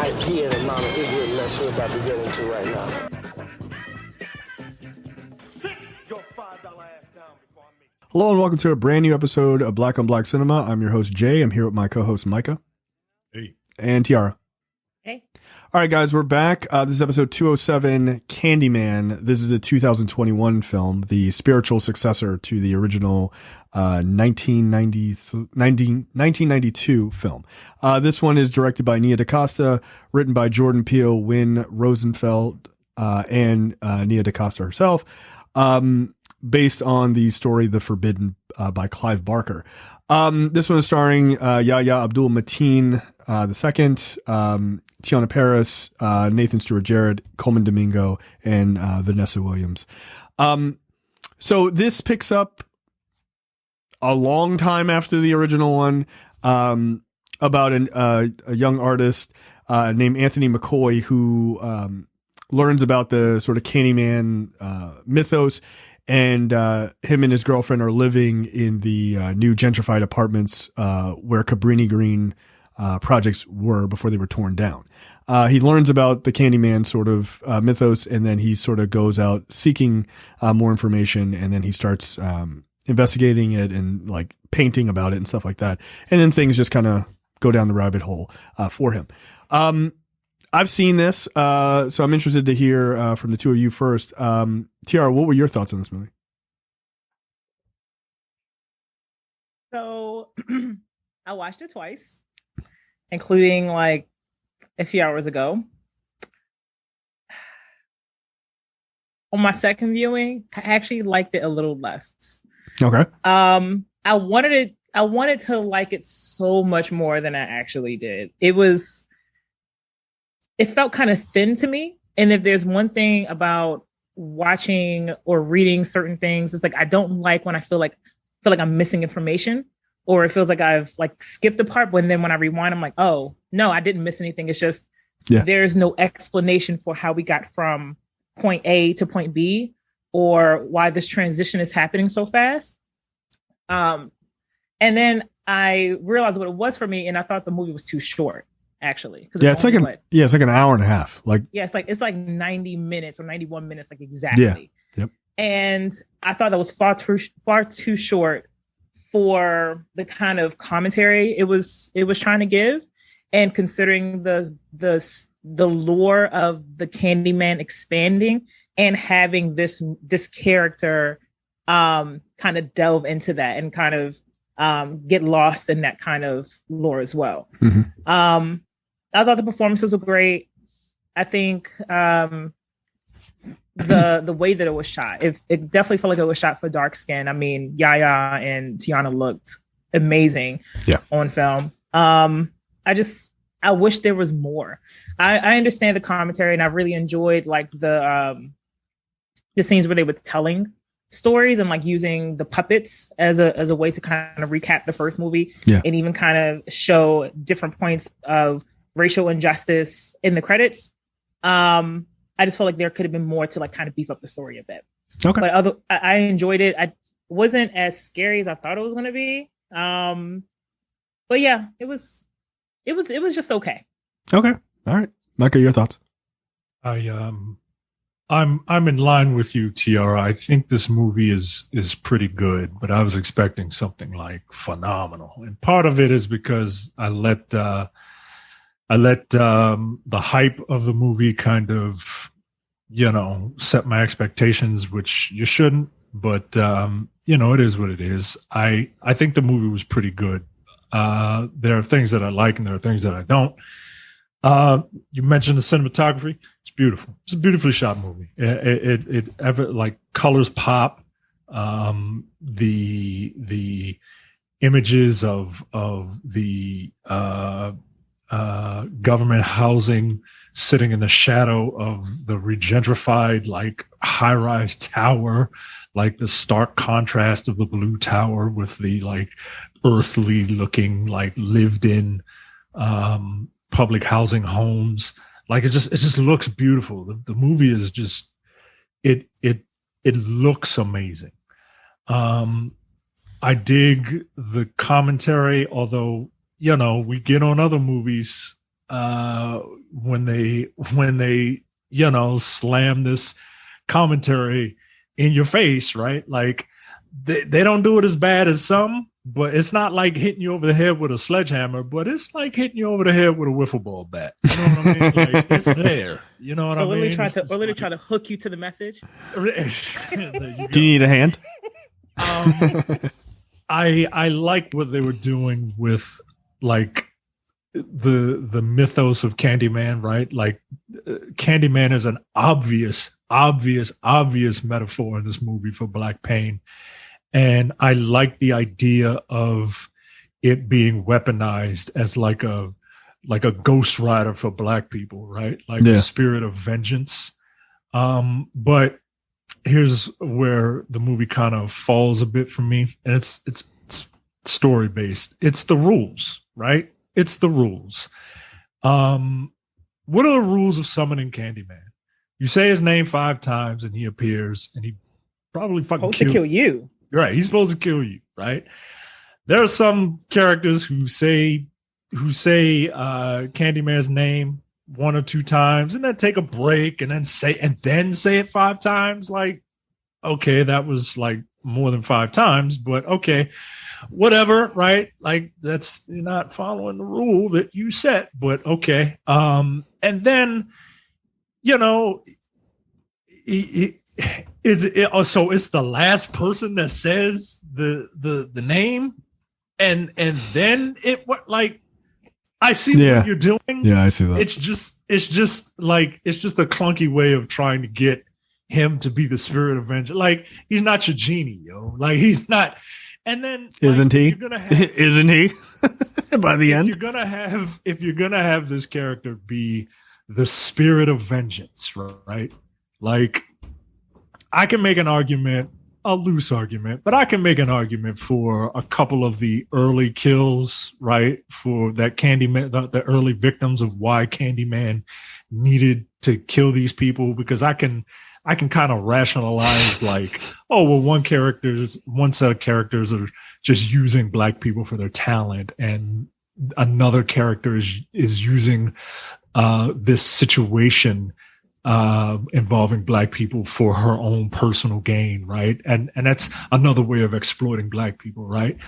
idea the amount of ignorant mess we're about to get into right now. Sit your $5 ass down before I make it. Hello and welcome to a brand new episode of Black on Black Cinema. I'm your host, Jay. I'm here with my co-host, Micah. Hey. And Tiara. Hey. All right, guys, we're back. This is episode 207, Candyman. This is a 2021 film, the spiritual successor to the original 1992 film. This one is directed by Nia DaCosta, written by Jordan Peele, Wynn Rosenfeld, and Nia DaCosta herself, based on the story The Forbidden by Clive Barker. This one is starring Yahya Abdul-Mateen II, Tiana Paris, Nathan Stewart-Jarrett, Coleman Domingo, and Vanessa Williams. So this picks up a long time after the original one, about a young artist named Anthony McCoy who learns about the sort of Candyman mythos, and him and his girlfriend are living in the new gentrified apartments where Cabrini-Green projects were before they were torn down. He learns about the Candyman sort of mythos, and then he sort of goes out seeking more information, and then he starts investigating it and like painting about it and stuff like that. And then things just kind of go down the rabbit hole for him. I've seen this, so I'm interested to hear from the two of you first. Tiara, what were your thoughts on this movie? So I watched it twice, including like a few hours ago. On my second viewing, I actually liked it a little less. Okay. I wanted to like it so much more than I actually did. It felt kind of thin to me. And if there's one thing about watching or reading certain things, it's like I don't like when I feel like I'm missing information, or it feels like I've like skipped a part. But then when I rewind, I'm like, oh no, I didn't miss anything. It's just there's no explanation for how we got from point A to point B, or why this transition is happening so fast. And then I realized what it was for me, and I thought the movie was too short, actually. It's like an hour and a half. It's like 90 minutes or 91 minutes, like exactly. Yeah. Yep. And I thought that was far too short for the kind of commentary it was trying to give, and considering the lore of the Candyman expanding and having this character kind of delve into that and kind of get lost in that kind of lore as well. Mm-hmm. I thought the performances were great. I think the way that it was shot, it definitely felt like it was shot for dark skin. I mean, Yaya and Tiana looked amazing on film. I wish there was more. I understand the commentary, and I really enjoyed like the scenes where they were telling stories and like using the puppets as a way to kind of recap the first movie, and even kind of show different points of racial injustice in the credits. I just felt like there could have been more to like kind of beef up the story a bit. Okay. But I enjoyed it. I wasn't as scary as I thought it was going to be. But yeah, it was just okay. Okay. All right. Micah, your thoughts? I'm in line with you, Tiara. I think this movie is pretty good, but I was expecting something like phenomenal. And part of it is because I let the hype of the movie kind of, set my expectations, which you shouldn't, but it is what it is. I think the movie was pretty good. There are things that I like and there are things that I don't. You mentioned the cinematography. It's beautiful. It's a beautifully shot movie. It ever like colors pop. The images of the government housing sitting in the shadow of the regentrified like high-rise tower, like the stark contrast of the blue tower with the like earthly looking like lived in public housing homes. Like it just looks beautiful. The movie is just it looks amazing. I dig the commentary, although we get on other movies when they slam this commentary in your face, right? Like they don't do it as bad as some, but it's not like hitting you over the head with a sledgehammer, but it's like hitting you over the head with a wiffle ball bat. You know what I mean? Like, it's there. You know what I mean? Trying to hook you to the message. Do you need a hand? I like what they were doing with like the mythos of Candyman, right? Like Candyman is an obvious metaphor in this movie for Black pain. And I like the idea of it being weaponized as like a ghost rider for Black people, right? Like the spirit of vengeance. But here's where the movie kind of falls a bit for me. And it's story based. It's the rules, right? It's the rules. What are the rules of summoning Candyman? You say his name 5 times and he appears, and he probably fucking kill you. Right. He's supposed to kill you, right? There are some characters who say Candyman's name 1 or 2 times and then take a break and then say it 5 times. Like, okay, that was like more than 5 times, but okay, whatever, right? Like you're not following the rule that you set, but okay. And then, so it's the last person that says the name, and then I see what you're doing. Yeah, I see that. It's just a clunky way of trying to get him to be the spirit of vengeance. Like, he's not your genie, yo. Like, he's not. And then isn't he? Isn't he? By the end, if you're gonna have this character be the spirit of vengeance, right? Like, I can make an argument, a loose argument, but I can make an argument for a couple of the early kills, right? For that Candyman, the early victims of why Candyman needed to kill these people, because I can kind of rationalize like, oh, well, one set of characters are just using Black people for their talent, and another character is using this situation involving Black people for her own personal gain, right? And that's another way of exploiting Black people, right?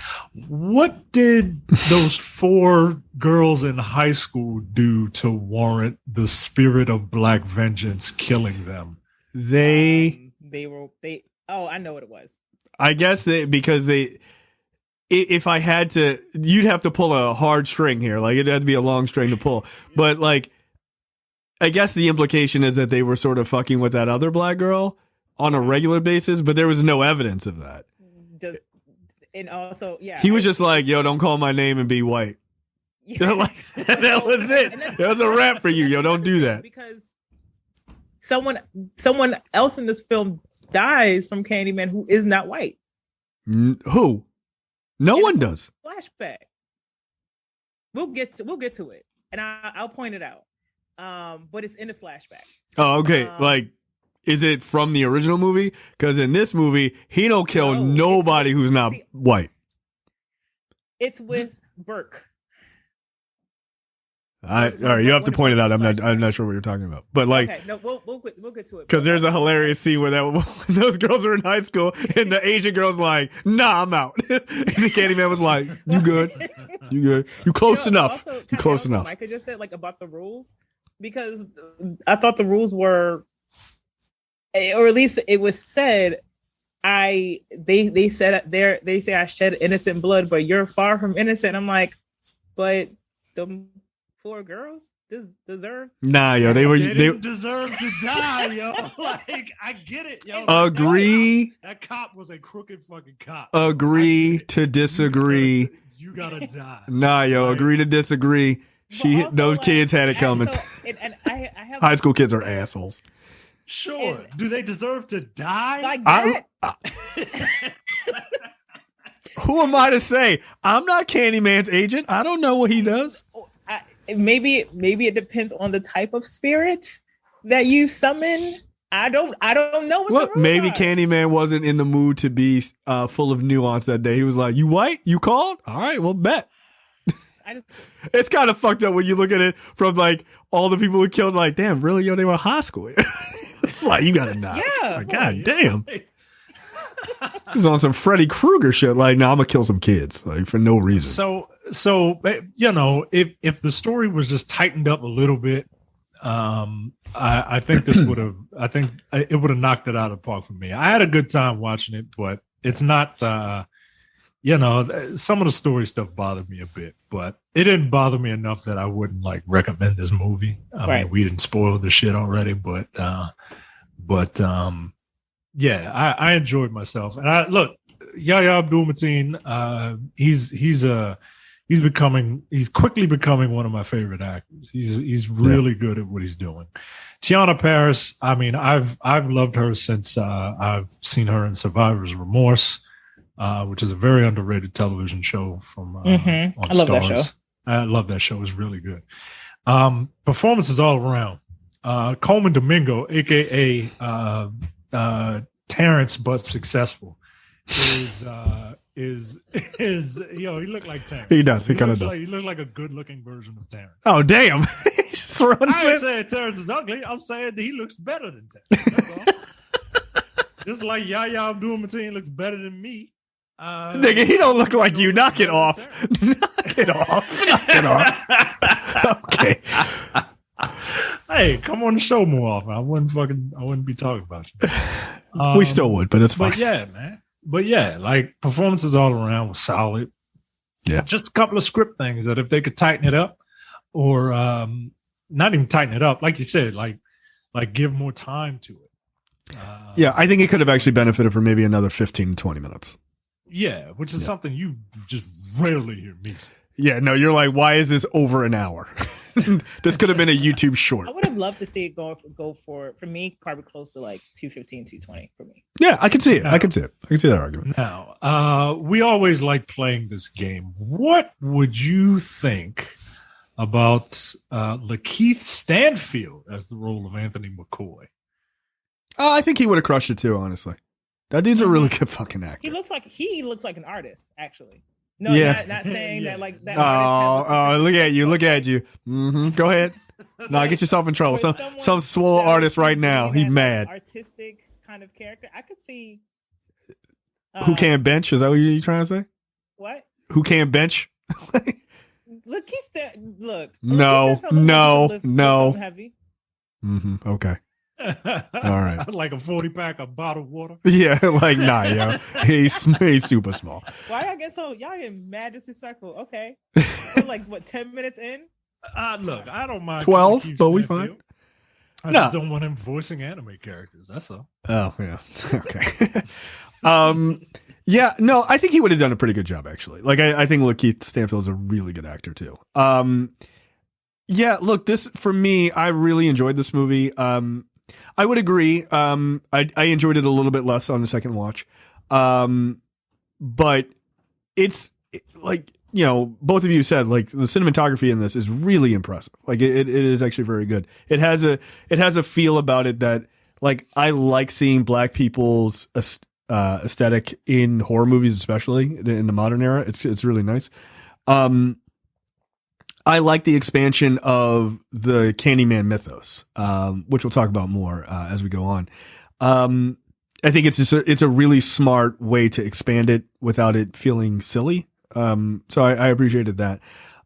What did those 4 girls in high school do to warrant the spirit of Black vengeance killing them? I know what it was. I guess if I had to, you'd have to pull a hard string here. Like, it'd have to be a long string to pull. But like, I guess the implication is that they were sort of fucking with that other Black girl on a regular basis, but there was no evidence of that. And also, yeah, he was just like, yo, don't call my name and be white. Yeah. Like, that was it. That was a wrap for you. Yo, don't do that. Because someone else in this film dies from Candyman who is not white. Who? No one does. Flashback. We'll get to it, and I'll point it out. But it's in the flashback. Oh, okay. Like, is it from the original movie? Because in this movie, he don't kill nobody who's not white. It's with Burke. All right, you have to point it out. I'm not sure what you're talking about, but like, okay, no, we'll get to it. Because there's a hilarious scene where when those girls are in high school, and the Asian girl's like, "Nah, I'm out," and the Candyman was like, "You good? You good? You close enough? You close enough?" Micah just said like about the rules, because I thought the rules were, or at least it was said, they say I shed innocent blood, but you're far from innocent. I'm like, but the 4 girls deserve. Nah, yo, they didn't deserve to die, yo. Like, I get it, yo. Agree. That cop was a crooked fucking cop. Agree to disagree. You gotta die. Nah, yo, like, agree to disagree. Those kids had it coming. And I have high school kids are assholes. Sure. Do they deserve to die? Like that? Who am I to say? I'm not Candyman's agent. I don't know what he does. Maybe it depends on the type of spirit that you summon. I don't know. What maybe Candyman wasn't in the mood to be full of nuance that day. He was like, "You white? You called? All right, well, bet." It's kind of fucked up when you look at it from like all the people who killed. Like, damn, really? Yo, they were high school. It's like you gotta not. Yeah. Like, God damn. He's on some Freddy Krueger shit. Like, no, I'm gonna kill some kids like for no reason. So you know, if the story was just tightened up a little bit, I think this would have. I think it would have knocked it out of the park for me. I had a good time watching it, but it's not. You know, some of the story stuff bothered me a bit, but it didn't bother me enough that I wouldn't like recommend this movie. I mean, we didn't spoil the shit already, but yeah, I enjoyed myself. And I look, Yahya Abdul-Mateen, he's quickly becoming one of my favorite actors. He's really good at what he's doing. Tiana Paris, I mean, I've loved her since I've seen her in Survivor's Remorse, which is a very underrated television show from on I love Starz. that show. I love that show. It's really good. Performances all around. Coleman Domingo, aka Terrence but successful, is he looked like Terrence. He does. He kind of does. He looks like a good looking version of Terrence. Oh damn! I ain't saying Terrence is ugly. I'm saying that he looks better than Terrence. That's all. Just like Yahya Abdul-Mateen looks better than me. Nigga, he don't look like you. Knock it off. Knock it off. Knock it off. Okay. Hey, come on the show more often. I wouldn't be talking about you. We still would, but it's fine. But yeah, man. But yeah, like performances all around was solid. Yeah. Just a couple of script things that if they could tighten it up or not even tighten it up, like you said, like give more time to it. Yeah, I think it could have actually benefited for maybe another 15 to 20 minutes. Yeah, which is something you just rarely hear me say. Yeah, no, you're like, why is this over an hour? This could have been a YouTube short. I would have loved to see it go for me, probably close to like 215, 220 for me. Yeah, I can see it. I can see that argument. Now, we always like playing this game. What would you think about Lakeith Stanfield as the role of Anthony McCoy? I think he would have crushed it too, honestly. That dude's a really good fucking actor. He looks like an artist, actually. No, yeah. not saying that like that. Look at you. Look at you. Mm-hmm. Go ahead. No, get yourself in trouble. Some swole artist right now. He mad. Artistic kind of character. I could see. Who can't bench? Is that what you're trying to say? What? Who can't bench? Look, look. No. Heavy. Mm-hmm. Okay. All right. Like a 40-pack of bottled water. Yeah, like nah, yo. He's super small. Why I guess so? Y'all get mad disrespectful. Okay. We're like what, 10 minutes in? Look, I don't mind 12, but we fine. I just don't want him voicing anime characters. That's all. Oh yeah. Okay. Yeah, no, I think he would have done a pretty good job actually. Like I think Lakeith Stanfield is a really good actor too. Yeah, look, this for me, I really enjoyed this movie. I would agree. I enjoyed it a little bit less on the second watch. But it's like, you know, both of you said like the cinematography in this is really impressive. Like it is actually very good. It has a feel about it that like I like seeing black people's aesthetic in horror movies, especially in the modern era. It's really nice. I like the expansion of the Candyman mythos, which we'll talk about more as we go on. I think it's a really smart way to expand it without it feeling silly. So I appreciated that.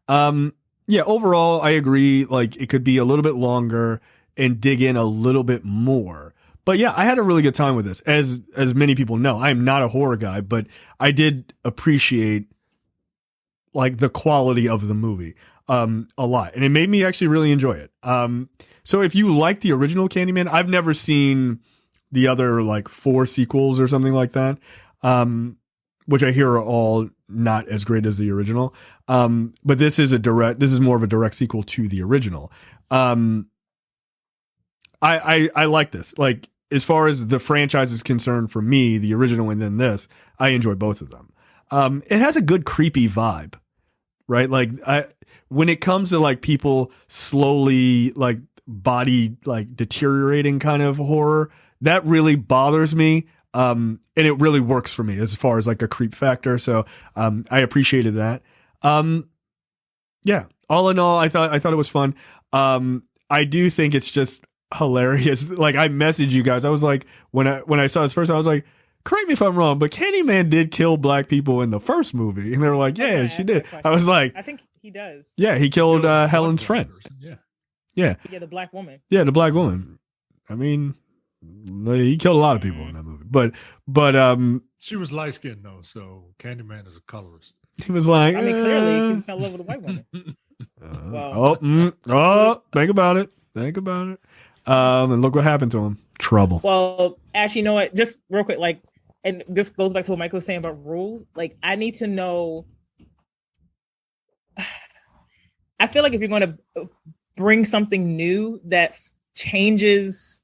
Yeah, overall, I agree. Like it could be a little bit longer and dig in a little bit more. But yeah, I had a really good time with this. As many people know, I'm not a horror guy, but I did appreciate like the quality of the movie. A lot, and it made me actually really enjoy it. So if you like the original Candyman, I've never seen the other like 4 sequels or something like that, which I hear are all not as great as the original. But this is more of a direct sequel to the original. I like this. Like as far as the franchise is concerned, for me, the original and then this, I enjoy both of them. It has a good creepy vibe, right? Like when it comes to like people slowly like body like deteriorating kind of horror, that really bothers me. And it really works for me as far as like a creep factor. So I appreciated that. Yeah. All in all, I thought it was fun. I do think it's just hilarious. Like I messaged you guys. I was like, when I saw this first, I was like, correct me if I'm wrong, but Candyman did kill black people in the first movie, and they were like, yeah, she did. I was like, I think he does. Yeah, he killed Helen's friend. Yeah. Yeah. Yeah, the black woman. Yeah, the black woman. I mean, he killed a lot of people in that movie, but she was light skinned though, so Candyman is a colorist. he was like, I mean, clearly he fell in love with a white woman. Think about it. And look what happened to him. Trouble. Well, actually, you know what? Just real quick, like, and this goes back to what Michael was saying about rules. Like, I need to know. I feel like if you're going to bring something new that changes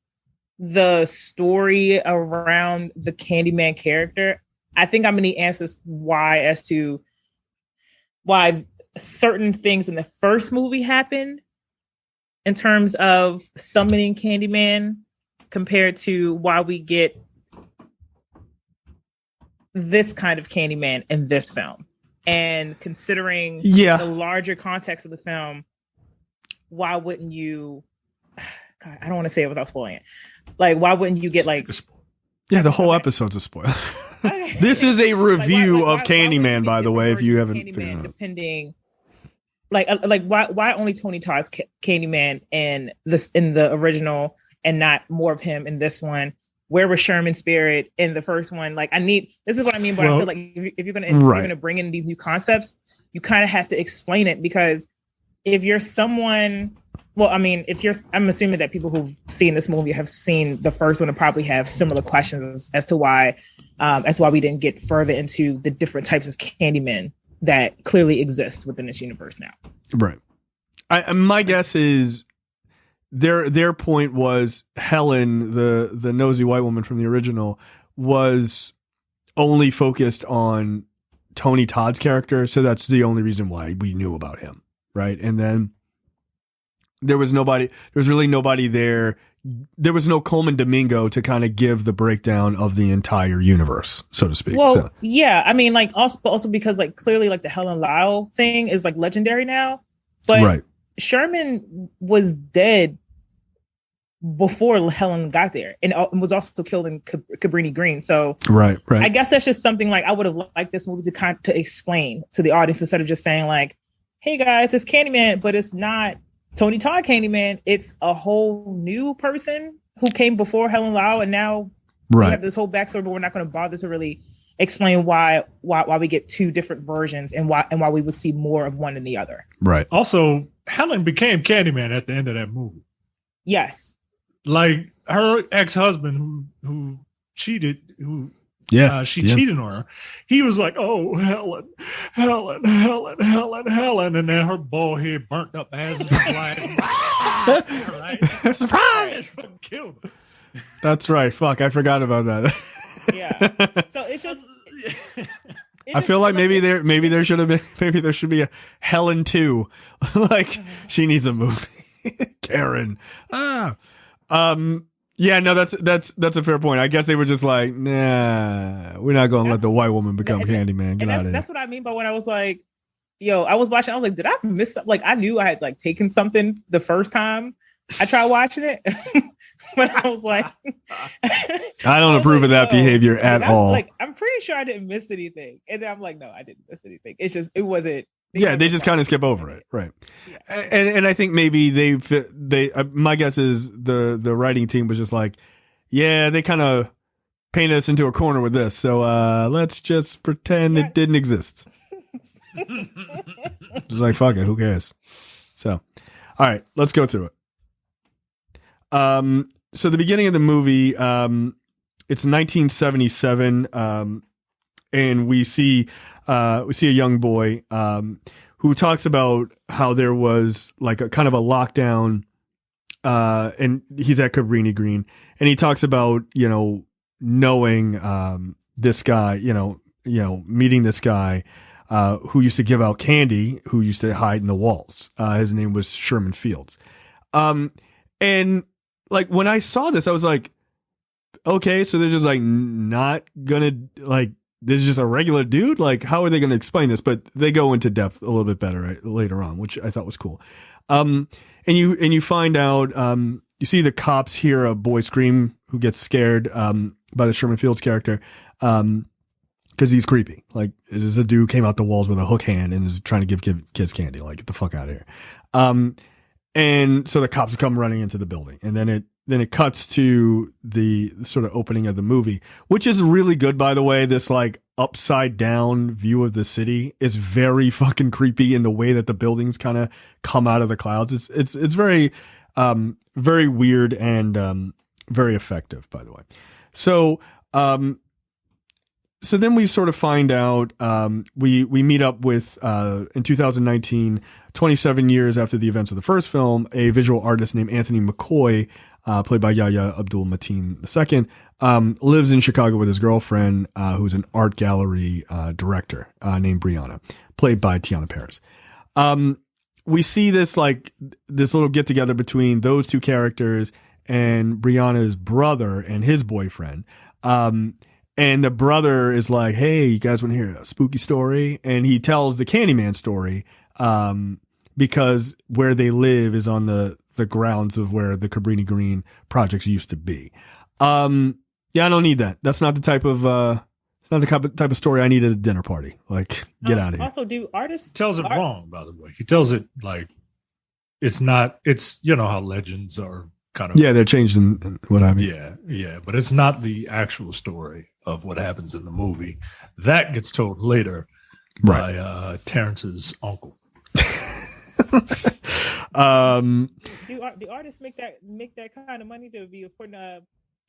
the story around the Candyman character, I think I'm going to need answers as to why certain things in the first movie happened in terms of summoning Candyman compared to why we get this kind of Candyman in this film. And considering the larger context of the film, why wouldn't you... God, I don't want to say it without spoiling it. Like, why wouldn't you get like... Yeah, the whole episode's a spoiler. Okay. This is a review of Candyman, by the way, if you haven't figured out. Depending... Like why only Tony Todd's Candyman in the original and not more of him in this one? Where was Sherman Spirit in the first one? Like, this is what I mean, but I feel like if you're gonna bring in these new concepts, you kind of have to explain it, because if you're someone, I'm assuming that people who've seen this movie have seen the first one and probably have similar questions as to why we didn't get further into the different types of Candymen that clearly exists within this universe now. Right. My guess is their point was Helen, the nosy white woman from the original, was only focused on Tony Todd's character, so that's the only reason why we knew about him, right? And then there was really nobody there. There was no Coleman Domingo to kind of give the breakdown of the entire universe, so to speak. Well, yeah, I mean, like also because like clearly like the Helen Lyle thing is like legendary now, but Sherman was dead before Helen got there, and was also killed in Cabrini-Green. So right. I guess that's just something like I would have liked this movie to explain to the audience, instead of just saying like, "Hey guys, it's Candyman," but it's not Tony Todd Candyman. It's a whole new person who came before Helen Lyle, and now we have this whole backstory, but we're not going to bother to really explain why we get two different versions, and why we would see more of one than the other. Right. Also, Helen became Candyman at the end of that movie. Yes. Like her ex-husband who cheated, she cheated on her. He was like, "Oh, Helen," and then her bald head burnt up ass was like, surprise! Killed her. That's right. Fuck, I forgot about that. Yeah. So it's just. I feel like maybe there should be a Helen 2. Like she needs a movie. Karen. Yeah, no, that's a fair point. I guess they were just like, nah, we're not going to let the white woman become Candyman. Get out of here. That's what I mean by when I was like, I was watching, I was like, did I miss something? Like, I knew I had like taken something the first time I tried watching it. But I was like, I don't approve of that behavior at all. Like, I'm pretty sure I didn't miss anything. And then I'm like, no, I didn't miss anything. It's just, it wasn't. They just kind of skip over it, right? Yeah. And I think maybe they my guess is the writing team was just like, yeah, they kind of painted us into a corner with this, so let's just pretend it didn't exist. Just like, fuck it, who cares? So, all right, let's go through it. So the beginning of the movie, it's 1977, and we see a young boy who talks about how there was like a kind of a lockdown, and he's at Cabrini-Green, and he talks about knowing this guy, meeting this guy who used to give out candy, who used to hide in the walls. His name was Sherman Fields, and like when I saw this, I was like, okay, so they're just like not gonna like this is just a regular dude. Like, how are they going to explain this? But they go into depth a little bit better later on, which I thought was cool. And you find out, you see the cops hear a boy scream who gets scared, by the Sherman Fields character. Cause he's creepy. Like, there's a dude came out the walls with a hook hand and is trying to give kids candy. Like, get the fuck out of here. And so the cops come running into the building, and then it cuts to the sort of opening of the movie, which is really good, by the way. This like upside down view of the city is very fucking creepy in the way that the buildings kind of come out of the clouds. It's very, very weird and, very effective, by the way. So then we sort of find out, we meet up with, in 2019, 27 years after the events of the first film, a visual artist named Anthony McCoy, played by Yahya Abdul-Mateen II, lives in Chicago with his girlfriend, who's an art gallery, director, named Brianna, played by Tiana Paris. We see this little get together between those two characters and Brianna's brother and his boyfriend. And the brother is like, hey, you guys want to hear a spooky story? And he tells the Candyman story, because where they live is on the grounds of where the Cabrini-Green projects used to be. Yeah, I don't need that. That's not the type of, it's not the type of story I need at a dinner party. Like, get out of here. Also, do artists Tells it wrong, by the way. He tells it like it's not. It's, you know how legends are kind of. Yeah, they're changed in what I mean. Yeah, but it's not the actual story of what happens in the movie. That gets told later by Terrence's uncle. Do artists make that kind of money to be affording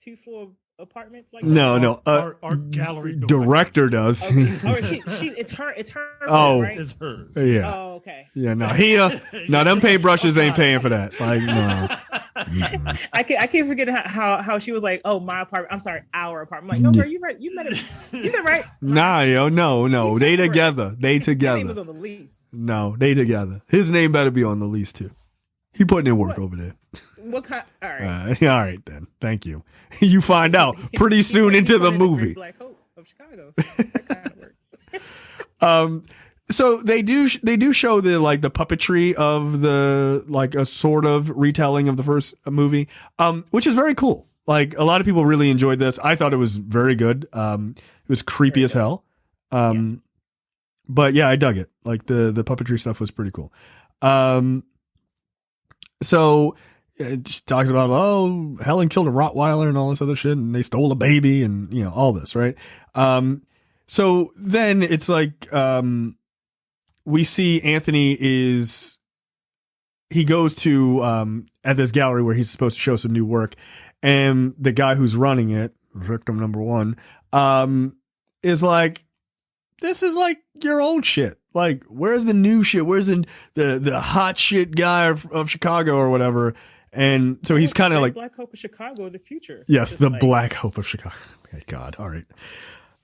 2-floor apartments like that? No. Our gallery director does. Okay. It's her. Oh, right? It's hers. Yeah. Oh, okay. Yeah. No, no, them paintbrushes ain't paying for that. Like, no. I keep forgetting how she was like, oh, my apartment. I'm sorry, our apartment. I'm like, no, girl, you right. You met it. You said right. Nah, yo, no. They together. They together. His name was on the lease. No, they together. His name better be on the lease too. He putting in work over there. What kind? All right. All right then. Thank you. You find out pretty soon into the movie. Black Hope of Chicago. That kind of work. So they do show the puppetry of the a sort of retelling of the first movie, which is very cool. Like, a lot of people really enjoyed this. I thought it was very good. It was creepy as hell. But yeah, I dug it. Like, the puppetry stuff was pretty cool. So it just talks about, oh, Helen killed a Rottweiler and all this other shit, and they stole a baby, and all this, right? So then it's like, we see Anthony he goes to, at this gallery where he's supposed to show some new work, and the guy who's running it, victim number one, is like, this is like your old shit. Like, where's the new shit? Where's the hot shit guy of Chicago or whatever? And so he's kind of like Black Hope of Chicago in the future. Yes, the Black Hope of Chicago. Okay, God, all right.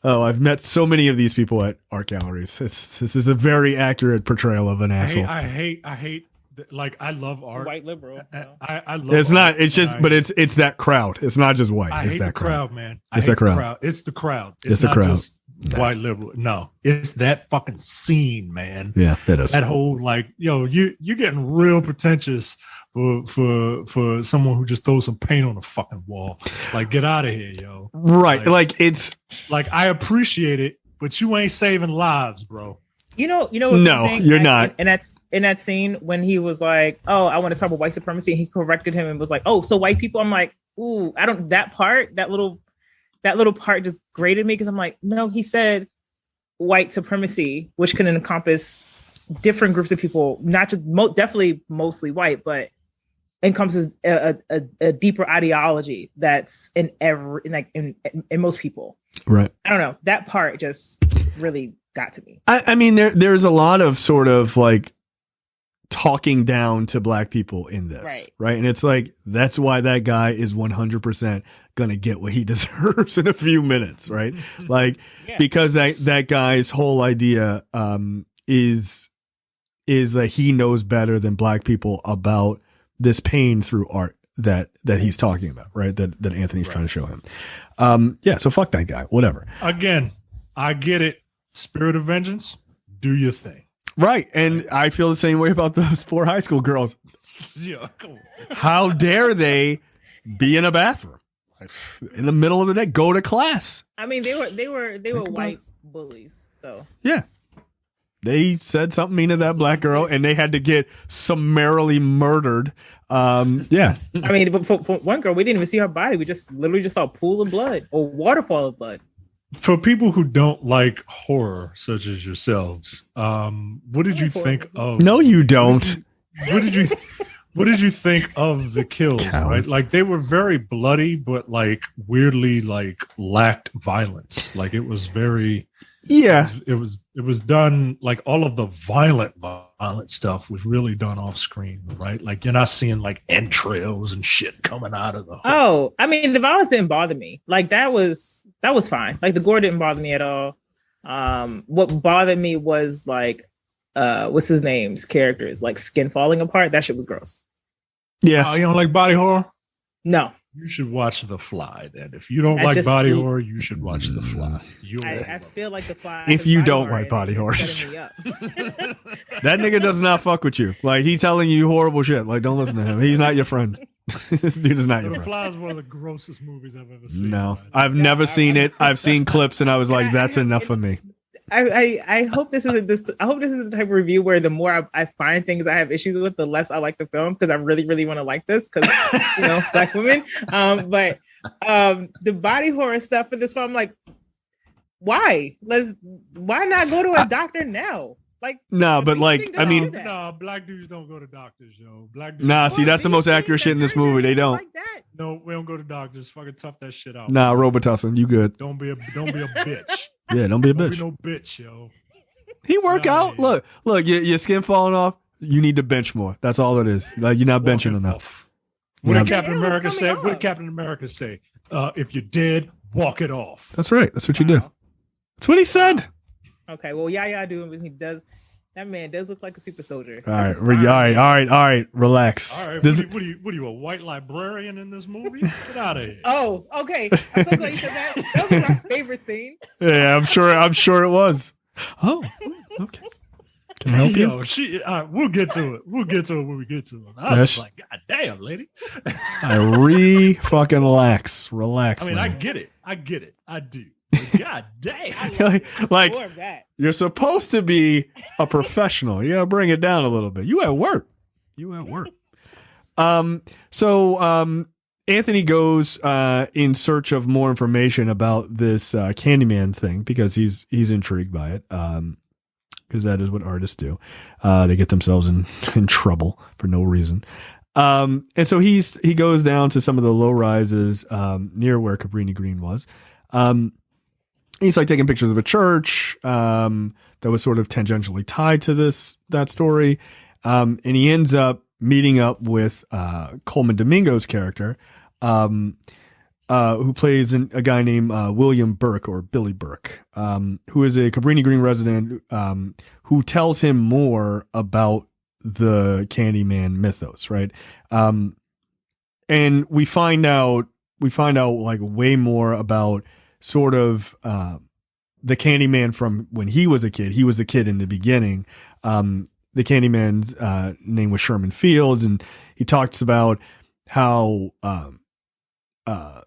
Oh, I've met so many of these people at art galleries. This is a very accurate portrayal of an asshole. I hate. Like, I love art. White liberal. I love. It's art, not. It's just. But it's that crowd. It's not just white. I it's hate that the crowd, man. It's the crowd. It's the crowd. It's the not crowd. Just white liberal. No, it's that fucking scene, man. Yeah, it is. That whole you're getting real pretentious for someone who just throws some paint on the fucking wall. Like, get out of here, yo. Right. Like it's like, I appreciate it, but you ain't saving lives, bro. No, you're not. And that's in that scene when he was like, "Oh, I want to talk about white supremacy," and he corrected him and was like, "Oh, so white people." I'm like, "Ooh, I don't." That little part just grated me, because I'm like, no, he said white supremacy, which can encompass different groups of people, not just definitely mostly white, but encompasses a deeper ideology that's in most people. Right. I don't know. That part just really got to me. I mean, there's a lot of sort of like talking down to black people in this, right? And it's like, that's why that guy is 100% gonna get what he deserves in a few minutes, right? Like, because that guy's whole idea is that he knows better than black people about this pain through art that he's talking about, right? That Anthony's trying to show him. So fuck that guy, whatever. Again, I get it. Spirit of vengeance, do your thing. Right. And I feel the same way about those 4 high school girls. Yeah, come on. How dare they be in a bathroom in the middle of the day? Go to class. I mean, they were white bullies. So Yeah. They said something mean to that black girl, and they had to get summarily murdered. Yeah. I mean, but for one girl, we didn't even see her body. We just literally just saw a pool of blood or waterfall of blood. For people who don't like horror, such as yourselves, what did you think of? No, you don't. What did you think of the kills? Coward. Right, like they were very bloody, but like weirdly, like lacked violence. Like it was very. Yeah. It was done like all of the violent stuff was really done off screen, right? Like you're not seeing like entrails and shit coming out of the. Oh, I mean, the violence didn't bother me. Like that was fine. Like the gore didn't bother me at all. What bothered me was like, what's his name's characters, like skin falling apart. That shit was gross. Yeah. Oh, you don't like body horror? No. You should watch The Fly. Then, if you don't like body horror, you should watch The Fly. I feel like The Fly. If you don't like body horror, that nigga does not fuck with you. Like he's telling you horrible shit. Like don't listen to him. He's not your friend. This dude is not your friend. The Fly is one of the grossest movies I've ever seen. No, I've never seen it. I've seen clips, and I was like, "That's enough for me." I hope this isn't this. I hope this is the type of review where the more I find things I have issues with, the less I like the film, because I really, really want to like this because black women. But the body horror stuff for this film, like, why not go to a doctor now? Like, no, but like, I mean, no, black dudes don't go to doctors, yo. Black dudes. Nah, see, that's the most accurate shit in this movie. They don't. Like that. No, we don't go to doctors. Fucking tough that shit out. Nah, Robitussin, you good? Don't be a bitch. Yeah, don't be a Don't bitch. be no bitch, yo. He work out. Look, your skin falling off. You need to bench more. That's all it is. Like you're not benching enough. What did Captain America say? What did Captain America say? If you're dead, walk it off. That's right. That's what you do. That's what he said. Okay, well, he does. That man does look like a super soldier. All right, all right. Relax. All right, what are you, a white librarian in this movie? Get out of here. Oh, okay. I'm so glad you said that. That was my favorite scene. Yeah, I'm sure it was. Oh, okay. Can I help you? We'll get to it. We'll get to it when we get to it. I was just like, God damn, lady. I fucking relax. Relax. I mean, lady. I get it. I do. God damn. like you're supposed to be a professional. You gotta bring it down a little bit. You at work. So Anthony goes in search of more information about this Candyman thing because he's intrigued by it. Because that is what artists do. They get themselves in trouble for no reason. And so he goes down to some of the low rises near where Cabrini-Green was. He's like taking pictures of a church that was sort of tangentially tied to that story. And he ends up meeting up with Coleman Domingo's character, who plays a guy named William Burke or Billy Burke, who is a Cabrini-Green resident who tells him more about the Candyman mythos, right? And we find out like way more about sort of the Candyman from when he was a kid. He was a kid in the beginning. The Candyman's name was Sherman Fields, and he talks about how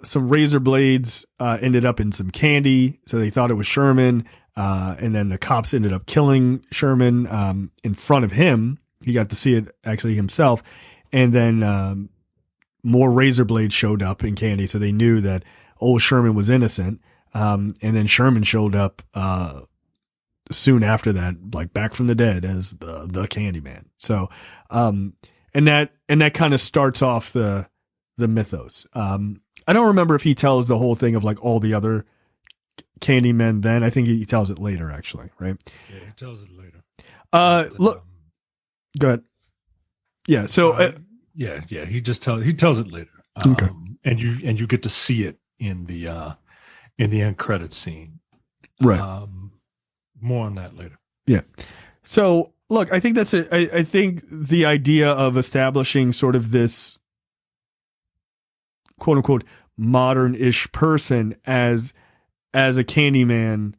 some razor blades ended up in some candy, so they thought it was Sherman, and then the cops ended up killing Sherman in front of him. He got to see it actually himself, and then more razor blades showed up in candy, so they knew that old Sherman was innocent. And then Sherman showed up soon after that, like back from the dead as the Candyman. So, and that kind of starts off the mythos. I don't remember if he tells the whole thing of like all the other Candymen then. I think he tells it later, actually, right? Yeah, he tells it later. Look, go ahead. Yeah. So, yeah, he tells it later. Okay. And you get to see it in the end credit scene. Right. More on that later. Yeah. So look, I think that's it. I think the idea of establishing sort of this quote unquote modern-ish person as a Candyman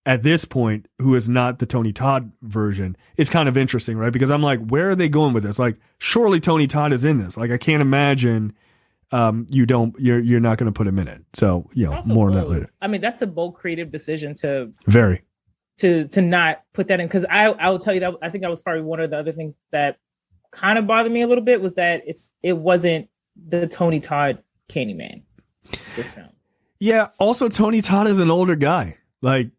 at this point, who is not the Tony Todd version, is kind of interesting, right? Because I'm like, where are they going with this? Like, surely Tony Todd is in this. Like, I can't imagine you're not going to put him in it. So, more on that later. I mean, that's a bold creative decision to not put that in. Because I will tell you that I think that was probably one of the other things that kind of bothered me a little bit, was that it wasn't the Tony Todd Candyman, this film. Yeah. Also, Tony Todd is an older guy. Like,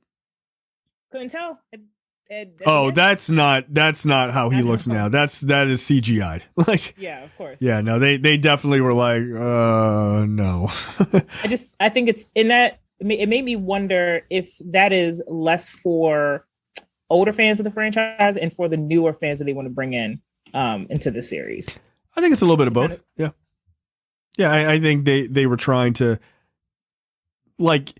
couldn't tell. That's not how he looks now. That is CGI'd. Like, yeah, of course. Yeah, no, they definitely were like, no. I think it's in that. It made me wonder if that is less for older fans of the franchise and for the newer fans that they want to bring in into the series. I think it's a little bit of both. Yeah. I think they were trying to, like,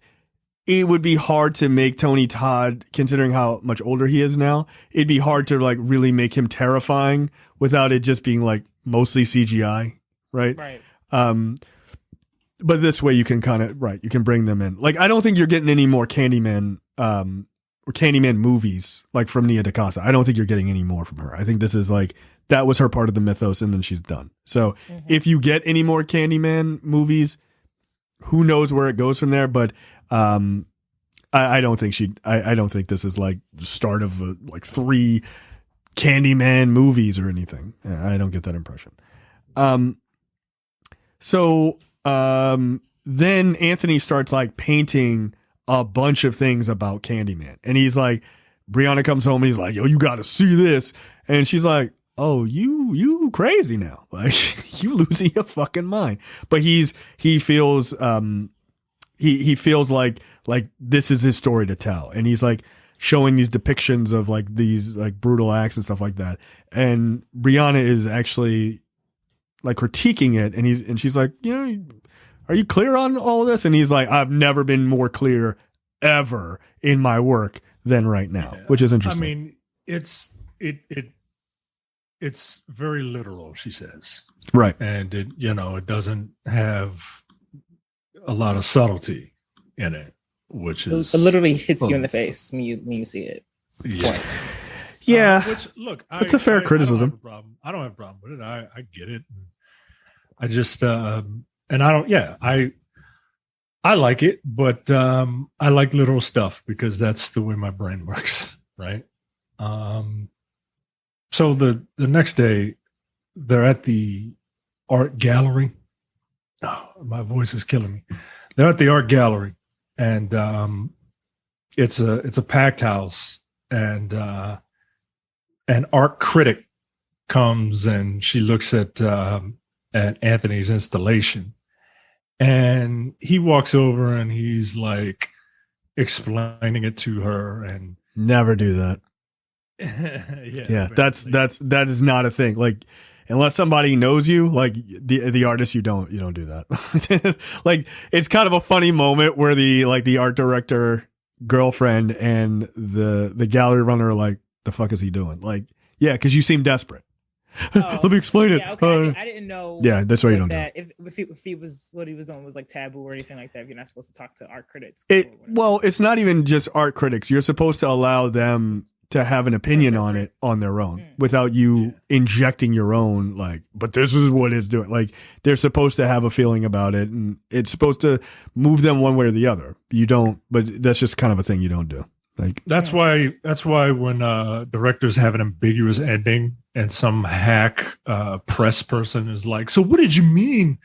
it would be hard to make Tony Todd, considering how much older he is now, it'd be hard to like really make him terrifying without it just being like mostly CGI, right? Right. But this way you can you can bring them in. Like, I don't think you're getting any more Candyman or Candyman movies like from Nia DaCosta. I don't think you're getting any more from her. I think this is like, that was her part of the mythos and then she's done. So if you get any more Candyman movies, who knows where it goes from there, but I don't think I don't think this is like the start of like 3 Candyman movies or anything. I don't get that impression. Then Anthony starts like painting a bunch of things about Candyman, and he's like, Brianna comes home and he's like, yo, you got to see this. And she's like, oh, you crazy now. Like, you losing your fucking mind. But he feels, he feels like this is his story to tell. And he's like showing these depictions of like these like brutal acts and stuff like that. And Brianna is actually like critiquing it. And she's like, are you clear on all of this? And he's like, I've never been more clear ever in my work than right now, which is interesting. I mean, it's very literal, she says. Right. And it doesn't have a lot of subtlety in it, which is, it literally hits you in the face when you see it. Yeah. Yeah. Which, look, it's a fair criticism. I don't have a problem with it. I get it. I just and I don't. Yeah, I like it, but I like literal stuff because that's the way my brain works, right? So the next day, they're at the art gallery. Oh, my voice is killing me. They're at the art gallery, and it's a packed house, and an art critic comes and she looks at Anthony's installation, and he walks over and he's like explaining it to her, and never do that. That is not a thing. Like, unless somebody knows you, like the artist, you don't do that. Like, it's kind of a funny moment where the art director girlfriend and the gallery runner are like, the fuck is he doing? Like, yeah, because you seem desperate. Let me explain it. Okay. I didn't know. Yeah, that's why you don't do that. If he was, what he was doing was like taboo or anything like that. If you're not supposed to talk to art critics. Well, it's not even just art critics. You're supposed to allow them to have an opinion on it on their own without you injecting your own, like, but this is what it's doing. Like, they're supposed to have a feeling about it, and it's supposed to move them one way or the other. You don't, but that's just kind of a thing you don't do. Like, that's why when directors have an ambiguous ending and some hack press person is like, so what did you mean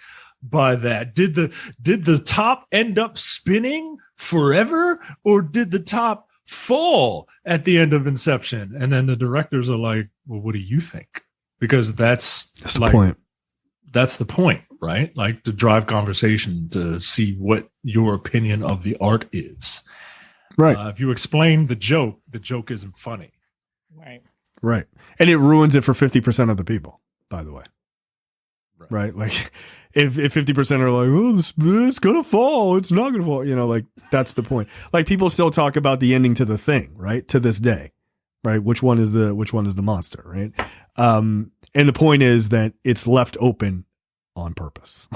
by that? Did the top end up spinning forever, or did the top fall at the end of Inception? And then the directors are like, well, what do you think? Because that's the point. That's the point, right? Like, to drive conversation, to see what your opinion of the art is. Right. If you explain the joke isn't funny. Right. And it ruins it for 50% of the people, by the way. Right? Like, if 50% are like, oh, it's going to fall, it's not going to fall, like, that's the point. Like, people still talk about the ending to The Thing, right? To this day, right? Which one is the monster, right? And the point is that it's left open on purpose.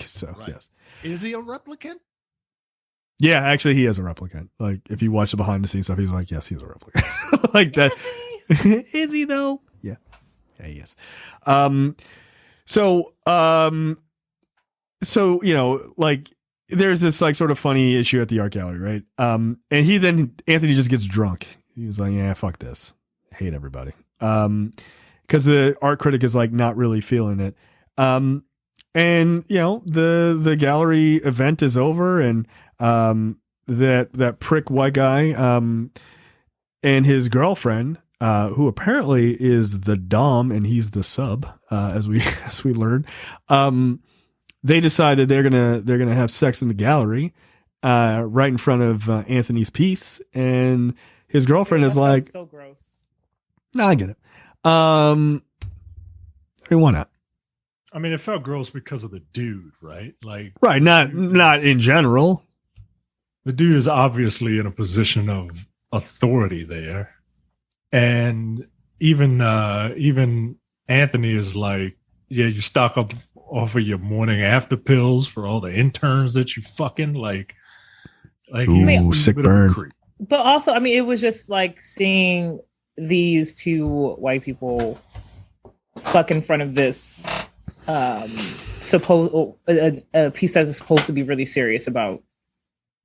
So, right. Yes. Is he a replicant? Yeah, actually, he is a replicant. Like, if you watch the behind the scenes stuff, he's like, yes, he's a replicant. Like that. Is he though? Yeah. Yeah, he is. So, you know, like, there's this like sort of funny issue at the art gallery, right? And Anthony just gets drunk. He was like, yeah, fuck this. Hate everybody. Because the art critic is like not really feeling it. And you know, the gallery event is over, and that prick white guy and his girlfriend, who apparently is the dom and he's the sub, as we learned, they decide that they're gonna have sex in the gallery, right in front of Anthony's piece, and his girlfriend is like, so gross. No, I get it. I mean, why not? I mean, it felt gross because of the dude, right? Like, right, not in general. The dude is obviously in a position of authority there, and even Anthony is like, yeah, you stock up off of your morning after pills for all the interns that you fucking like. Ooh, sick burn. But also, I mean, it was just like seeing these two white people fuck in front of this a piece that is supposed to be really serious about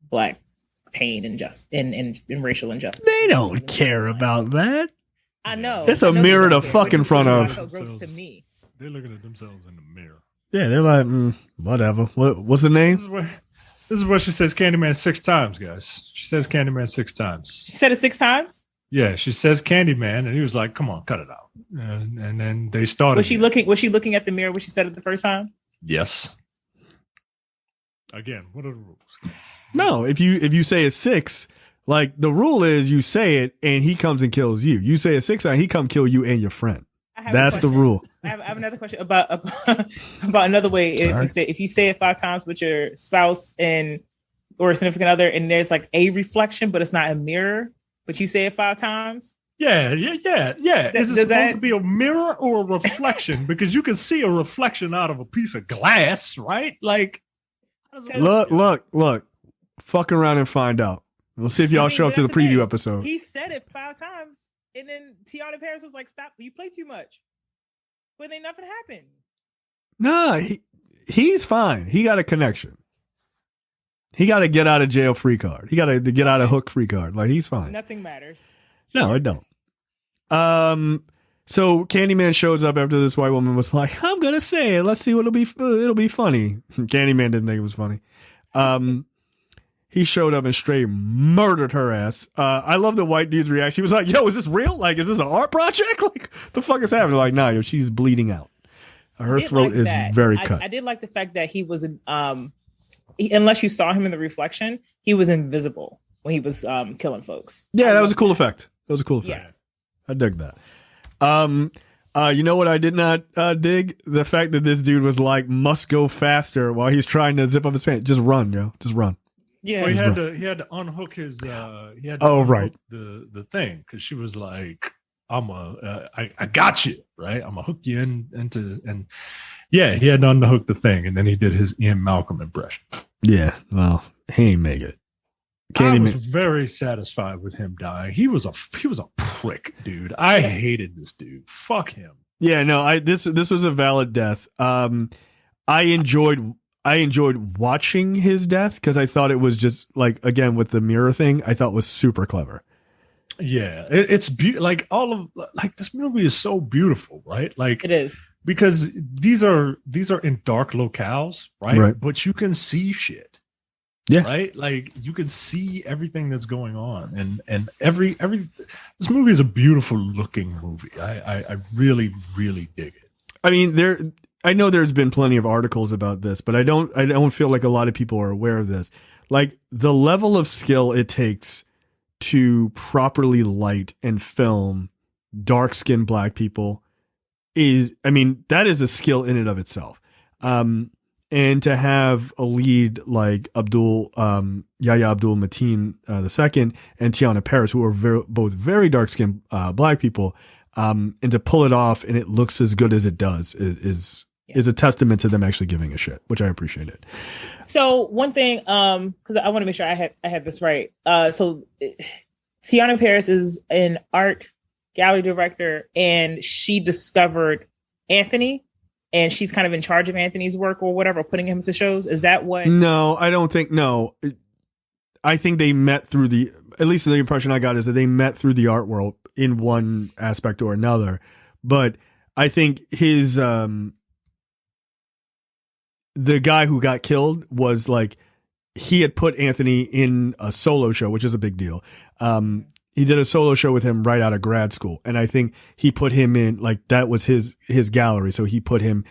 Black pain and racial injustice. They don't care about that. I know. It's a mirror to fuck in front of. So gross to me. They're looking at themselves in the mirror. Yeah, they're like, whatever. What's the name? This is what she says Candyman 6 times, guys. She says Candyman 6 times. She said it 6 times? Yeah, she says Candyman, and he was like, come on, cut it out. And then they started. Was she looking at the mirror when she said it the first time? Yes. Again, what are the rules? No, if you say it's 6, like the rule is you say it and he comes and kills you. You say it's 6 times, he come kill you and your friend. That's the rule. I have another question about another way. Sorry. If you say it 5 times with your spouse or a significant other, and there's like a reflection, but it's not a mirror, but you say it 5 times. Yeah. Is it supposed to be a mirror or a reflection? Because you can see a reflection out of a piece of glass, right? Like, look. Fuck around and find out. We'll see if y'all show up to the preview episode. He said it 5 times, and then Tiana Paris was like, "Stop! You play too much." But then nothing happened. Nah, he's fine. He got a connection. He got a get out of jail free card. He got a get out of hook free card. Like, he's fine. Nothing matters. No, it don't. So Candyman shows up after this white woman was like, "I'm gonna say it. Let's see what it'll be funny." Candyman didn't think it was funny. He showed up and straight murdered her ass. I love the white dude's reaction. He was like, "Yo, is this real? Like, is this an art project? Like, the fuck is happening?" Like, nah, yo, she's bleeding out. Her throat is very cut. I did like the fact that he was unless you saw him in the reflection, he was invisible when he was killing folks. Yeah, that was a cool effect. Yeah. I dig that. You know what I did not dig? The fact that this dude was like, must go faster while he's trying to zip up his pants. Just run, yo. Just run. Yeah. Well, he had to unhook his right. the thing, because she was like, I got you, right? I'm gonna hook you into yeah, he had to unhook the thing, and then he did his Ian Malcolm impression. Yeah, well, he ain't make it. I was very satisfied with him dying. He was a prick, dude. I hated this dude. Fuck him. Yeah, no, this was a valid death. I enjoyed watching his death because I thought it was just like, again, with the mirror thing, I thought was super clever. Yeah, it's like this movie is so beautiful, right? Like, it is, because these are in dark locales, right? But you can see shit. Yeah. Right. Like, you can see everything that's going on, and every this movie is a beautiful looking movie. I really, really dig it. I mean, I know there's been plenty of articles about this, but I don't feel like a lot of people are aware of this. Like, the level of skill it takes to properly light and film dark-skinned Black people that is a skill in and of itself. And to have a lead like Yahya Abdul Mateen II and Tiana Paris, who are both very dark-skinned Black people, and to pull it off and it looks as good as it does is is a testament to them actually giving a shit, which I appreciated. So one thing, because I want to make sure I had this right. So Tiana Paris is an art gallery director, and she discovered Anthony, and she's kind of in charge of Anthony's work or whatever, putting him to shows. Is that what? No, I don't think. No, I think they met through at least the impression I got is that they met through the art world in one aspect or another. But I think his, the guy who got killed was like, he had put Anthony in a solo show, which is a big deal. He did a solo show with him right out of grad school. And I think he put him in, like, that was his gallery. So he put him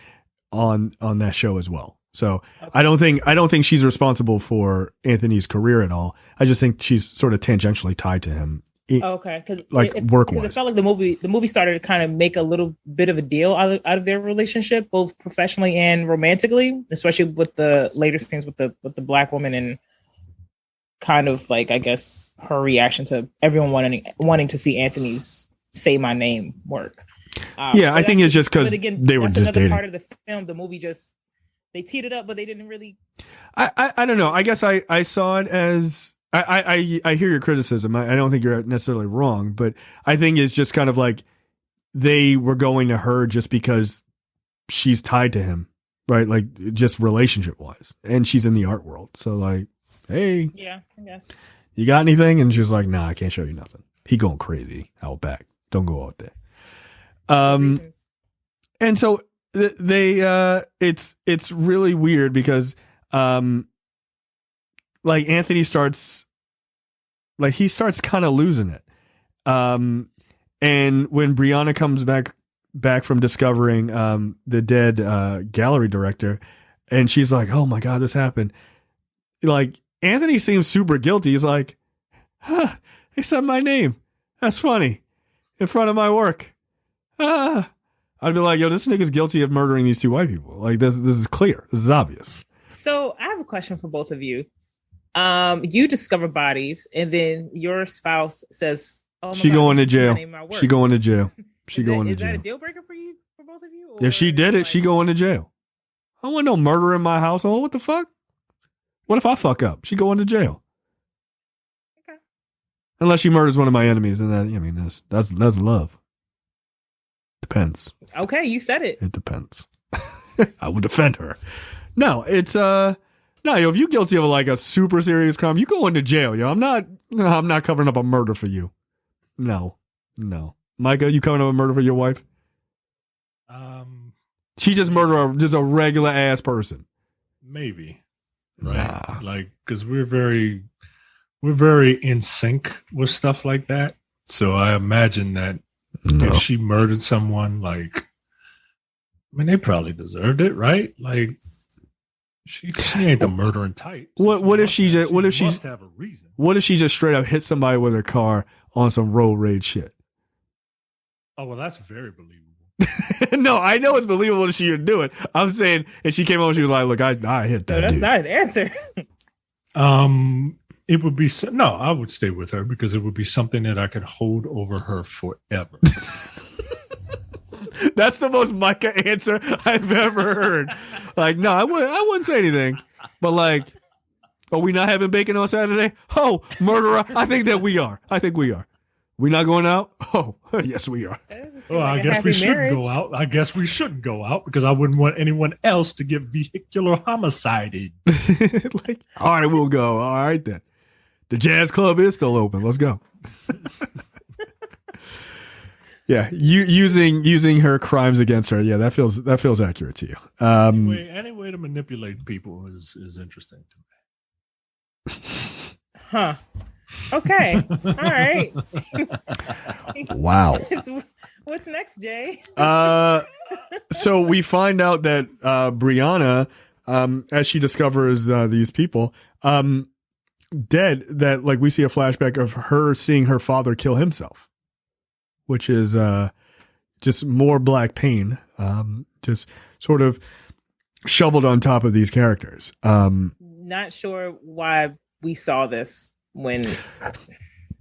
on that show as well. So okay. I don't think she's responsible for Anthony's career at all. I just think she's sort of tangentially tied to him. Okay, work wise. It felt like the movie started to kind of make a little bit of a deal out of their relationship, both professionally and romantically, especially with the later scenes with the black woman and kind of like, I guess, her reaction to everyone wanting to see Anthony's Say My Name work. I think it's just because they were just dating. Part of the film, the movie just. They teed it up, but they didn't really. I don't know. I guess I saw it as I hear your criticism. I don't think you're necessarily wrong, but I think it's just kind of like they were going to her just because she's tied to him, right? Like just relationship wise, and she's in the art world. So like, hey, yeah, I guess you got anything? And she was like, nah, I can't show you nothing. He going crazy out back. Don't go out there. And so. It's really weird because like Anthony starts kind of losing it, and when Brianna comes back from discovering the dead gallery director, and she's like, oh my god, this happened, like Anthony seems super guilty. He's like, they said my name, that's funny, in front of my work. I'd be like, yo, this nigga's guilty of murdering these two white people. Like, this is clear. This is obvious. So I have a question for both of you. You discover bodies, and then your spouse says, "Oh, she going to jail. She going to jail. She going to jail." Is that a deal breaker for you, for both of you? If she did it, she going to jail. I don't want no murder in my household. What the fuck? What if I fuck up? She going to jail. Okay. Unless she murders one of my enemies, and that, I mean, that's love. Depends. Okay, you said it. It depends. I would defend her. No, it's no, yo, if you're guilty of like a super serious crime, you go into jail, yo. I'm not covering up a murder for you. No. Micah, you covering up a murder for your wife? She just murdered just a regular ass person. Maybe. Right. Nah. Like, because we're very in sync with stuff like that. So I imagine that if she murdered someone, like, I mean, they probably deserved it, right? Like, she ain't the murdering type. So what if she must have a reason? What if she just straight up hit somebody with her car on some road rage shit? Oh, well, that's very believable. No, I know it's believable that she would do it. I'm saying if she came home, she was like, "Look, I hit that." No, that's dude. not an answer. It would be I would stay with her because it would be something that I could hold over her forever. That's the most Micah answer I've ever heard. Like, no, I wouldn't say anything. But like, are we not having bacon on Saturday? Oh, murderer! I think we are. We not going out? Oh, yes, we are. Well, I guess we shouldn't go out. I guess we shouldn't go out because I wouldn't want anyone else to get vehicular homicided. Like, all right, we'll go. All right, then. The jazz club is still open. Let's go. Yeah, using her crimes against her. Yeah, that feels accurate to you. Any way to manipulate people is interesting to me. Huh. Okay. All right. Wow. What's next, Jay? So we find out that Brianna, as she discovers these people dead, that like we see a flashback of her seeing her father kill himself, which is just more black pain, just sort of shoveled on top of these characters. Not sure why we saw this when. All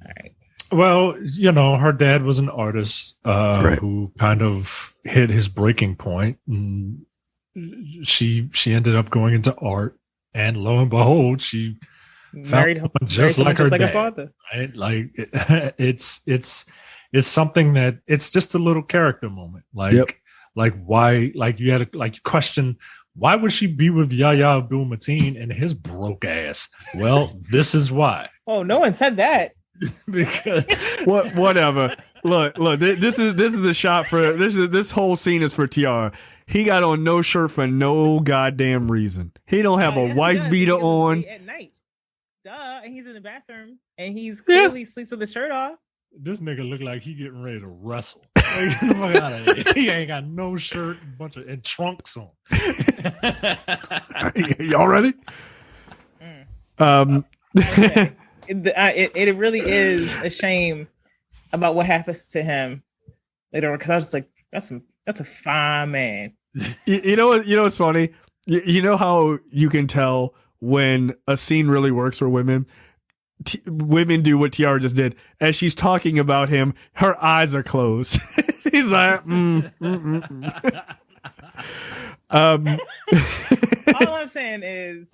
right. Well, her dad was an artist right. who kind of hit his breaking point and she ended up going into art, and lo and behold, she Married found someone just like her dad. father. Right? Like it's something that it's just a little character moment. Like why? Like you had to like question. Why would she be with Yahya Abdul-Mateen and his broke ass? Well, this is why. Oh, no one said that. Because whatever. Look. This is the shot for this whole scene is for Tiara. He got on no shirt for no goddamn reason. He don't have a wife beater on at night. Duh, and he's in the bathroom and he's clearly sleeps with the shirt off. this nigga look like he getting ready to wrestle. Like, get the fuck out of here. He ain't got no shirt, and trunks on. Y'all ready? It really is a shame about what happens to him later on, because I was just like, that's a fine man. You know what's funny? You know how you can tell when a scene really works for women? Women do what Tiara just did. As she's talking about him, her eyes are closed. She's like, All I'm saying is,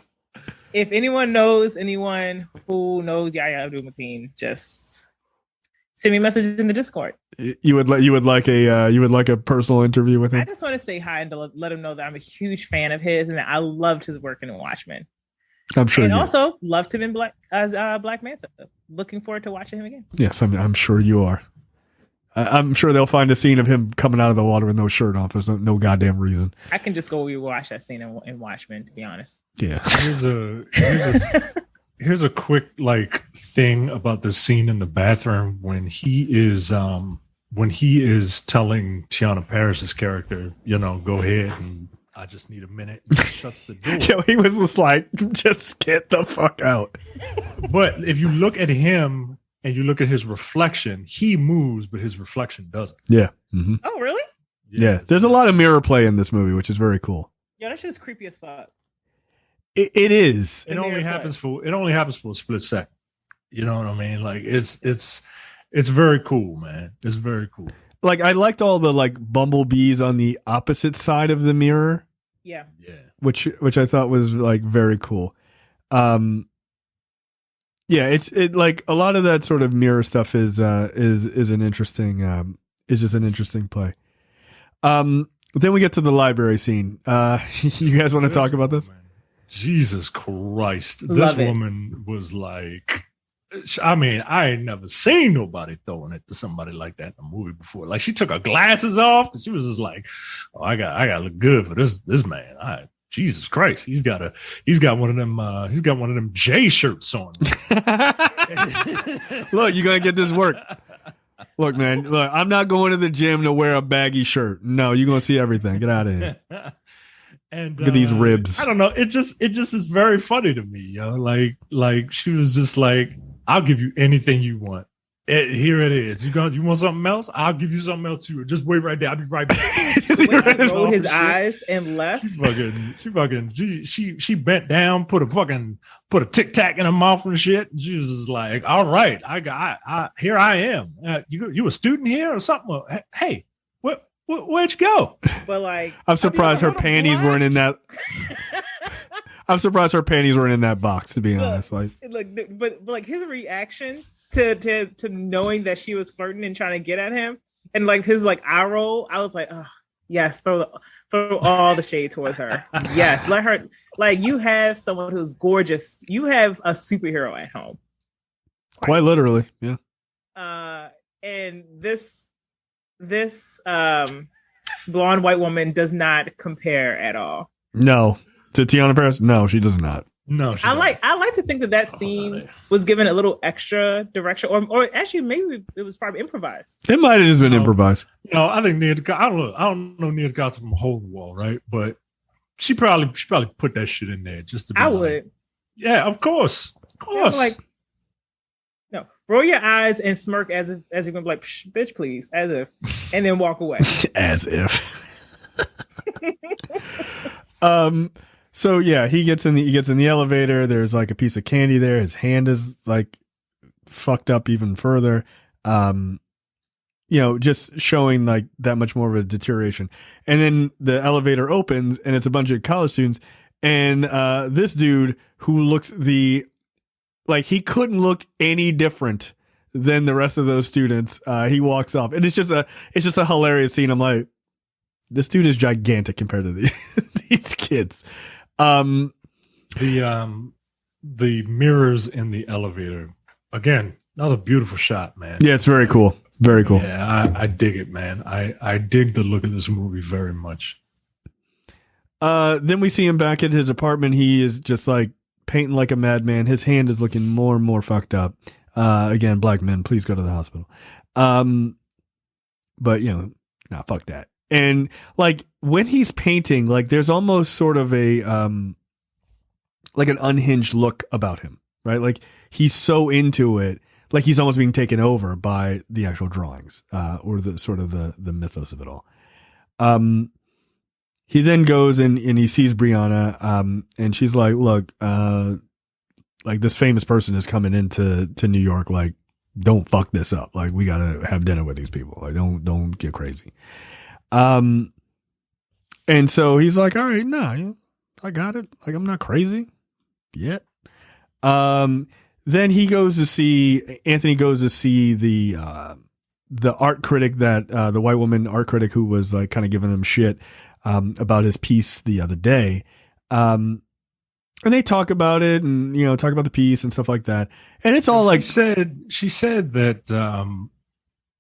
if anyone knows anyone who knows Yahya Abdul-Mateen, just send me a message in the Discord. You would like a personal interview with him? I just want to say hi and to let him know that I'm a huge fan of his and that I loved his work in Watchmen. I'm sure. And also loved him in Black Manta. Looking forward to watching him again. Yes, I'm sure you are. I'm sure they'll find a scene of him coming out of the water with no shirt on for no goddamn reason. I can just go rewatch that scene in Watchmen, to be honest. Yeah. Here's a quick like thing about the scene in the bathroom when he is telling Tiana Paris's character, go ahead and I just need a minute. And he shuts the door. Yo, he was just like, just get the fuck out. But if you look at him and you look at his reflection, he moves, but his reflection doesn't. Yeah. Mm-hmm. Oh, really? Yeah. There's a lot of mirror play in this movie, which is very cool. Yeah, that shit's creepy as fuck. It is. It only happens for a split second. You know what I mean? Like it's very cool, man. It's very cool. Like I liked all the like bumblebees on the opposite side of the mirror. Yeah. Which I thought was like very cool. Yeah, it's like a lot of that sort of mirror stuff is an interesting is just an interesting play. Then we get to the library scene. You guys want to talk about this? Jesus Christ. Love this woman was like, I mean, I ain't never seen nobody throwing it to somebody like that in a movie before. Like she took her glasses off and she was just like, oh, I gotta look good for this man. Jesus Christ. He's got one of them J shirts on. Look, you're gonna get this work. Look, man, I'm not going to the gym to wear a baggy shirt. No, you're gonna see everything. Get out of here. And look at these ribs. I don't know. It just is very funny to me, yo. Like she was just like, I'll give you anything you want. Here it is. You want something else? I'll give you something else too. Just wait right there. I'll be right back. He rolled his eyes and left. She bent down, put a Tic Tac in her mouth and shit. And she was just like, all right, here I am. You a student here or something? Hey, where'd you go? But like, I'm surprised her panties weren't in that. I'm surprised her panties weren't in that box, to be honest. Like, but like his reaction to knowing that she was flirting and trying to get at him, and like his like eye roll, I was like, oh, yes, throw all the shade towards her. Yes, let her. Like, you have someone who's gorgeous. You have a superhero at home. Quite literally, yeah. And this blonde white woman does not compare at all. No, to Tiana Paris. No, she does not. No, I like to think that scene was given a little extra direction, or actually maybe it was probably improvised. It might have just been improvised. No, I think I don't know Nia DaCosta from Hole in the Wall, right? But she probably put that shit in there just to be. I would. Yeah, of course. Like, no, roll your eyes and smirk as you're gonna be like, bitch, please, as if, and then walk away. As if. So yeah, he gets in the elevator. There's like a piece of candy there. His hand is like fucked up even further. just showing like that much more of a deterioration. And then the elevator opens and it's a bunch of college students. And this dude who looks he couldn't look any different than the rest of those students. He walks off, and it's just a hilarious scene. I'm like, this dude is gigantic compared to these kids. The mirrors in the elevator, again, another beautiful shot, man. Yeah, it's very cool. Very cool. Yeah, I dig it, man. I dig the look of this movie very much. Then we see him back at his apartment. He is just like painting like a madman. His hand is looking more and more fucked up. Again, black men, please go to the hospital. But nah, fuck that. And like when he's painting, like there's almost sort of a like an unhinged look about him, right? Like he's so into it, like he's almost being taken over by the actual drawings, or the sort of the mythos of it all. He then goes and he sees Brianna, and she's like, look, like this famous person is coming into New York. Like, don't fuck this up. Like, we gotta have dinner with these people. Like, don't get crazy. And so he's like, all right, nah, I got it. Like, I'm not crazy yet. Then Anthony goes to see the art critic, that the white woman art critic who was like kind of giving him shit about his piece the other day. And they talk about it and talk about the piece and stuff like that. And it's all like she said that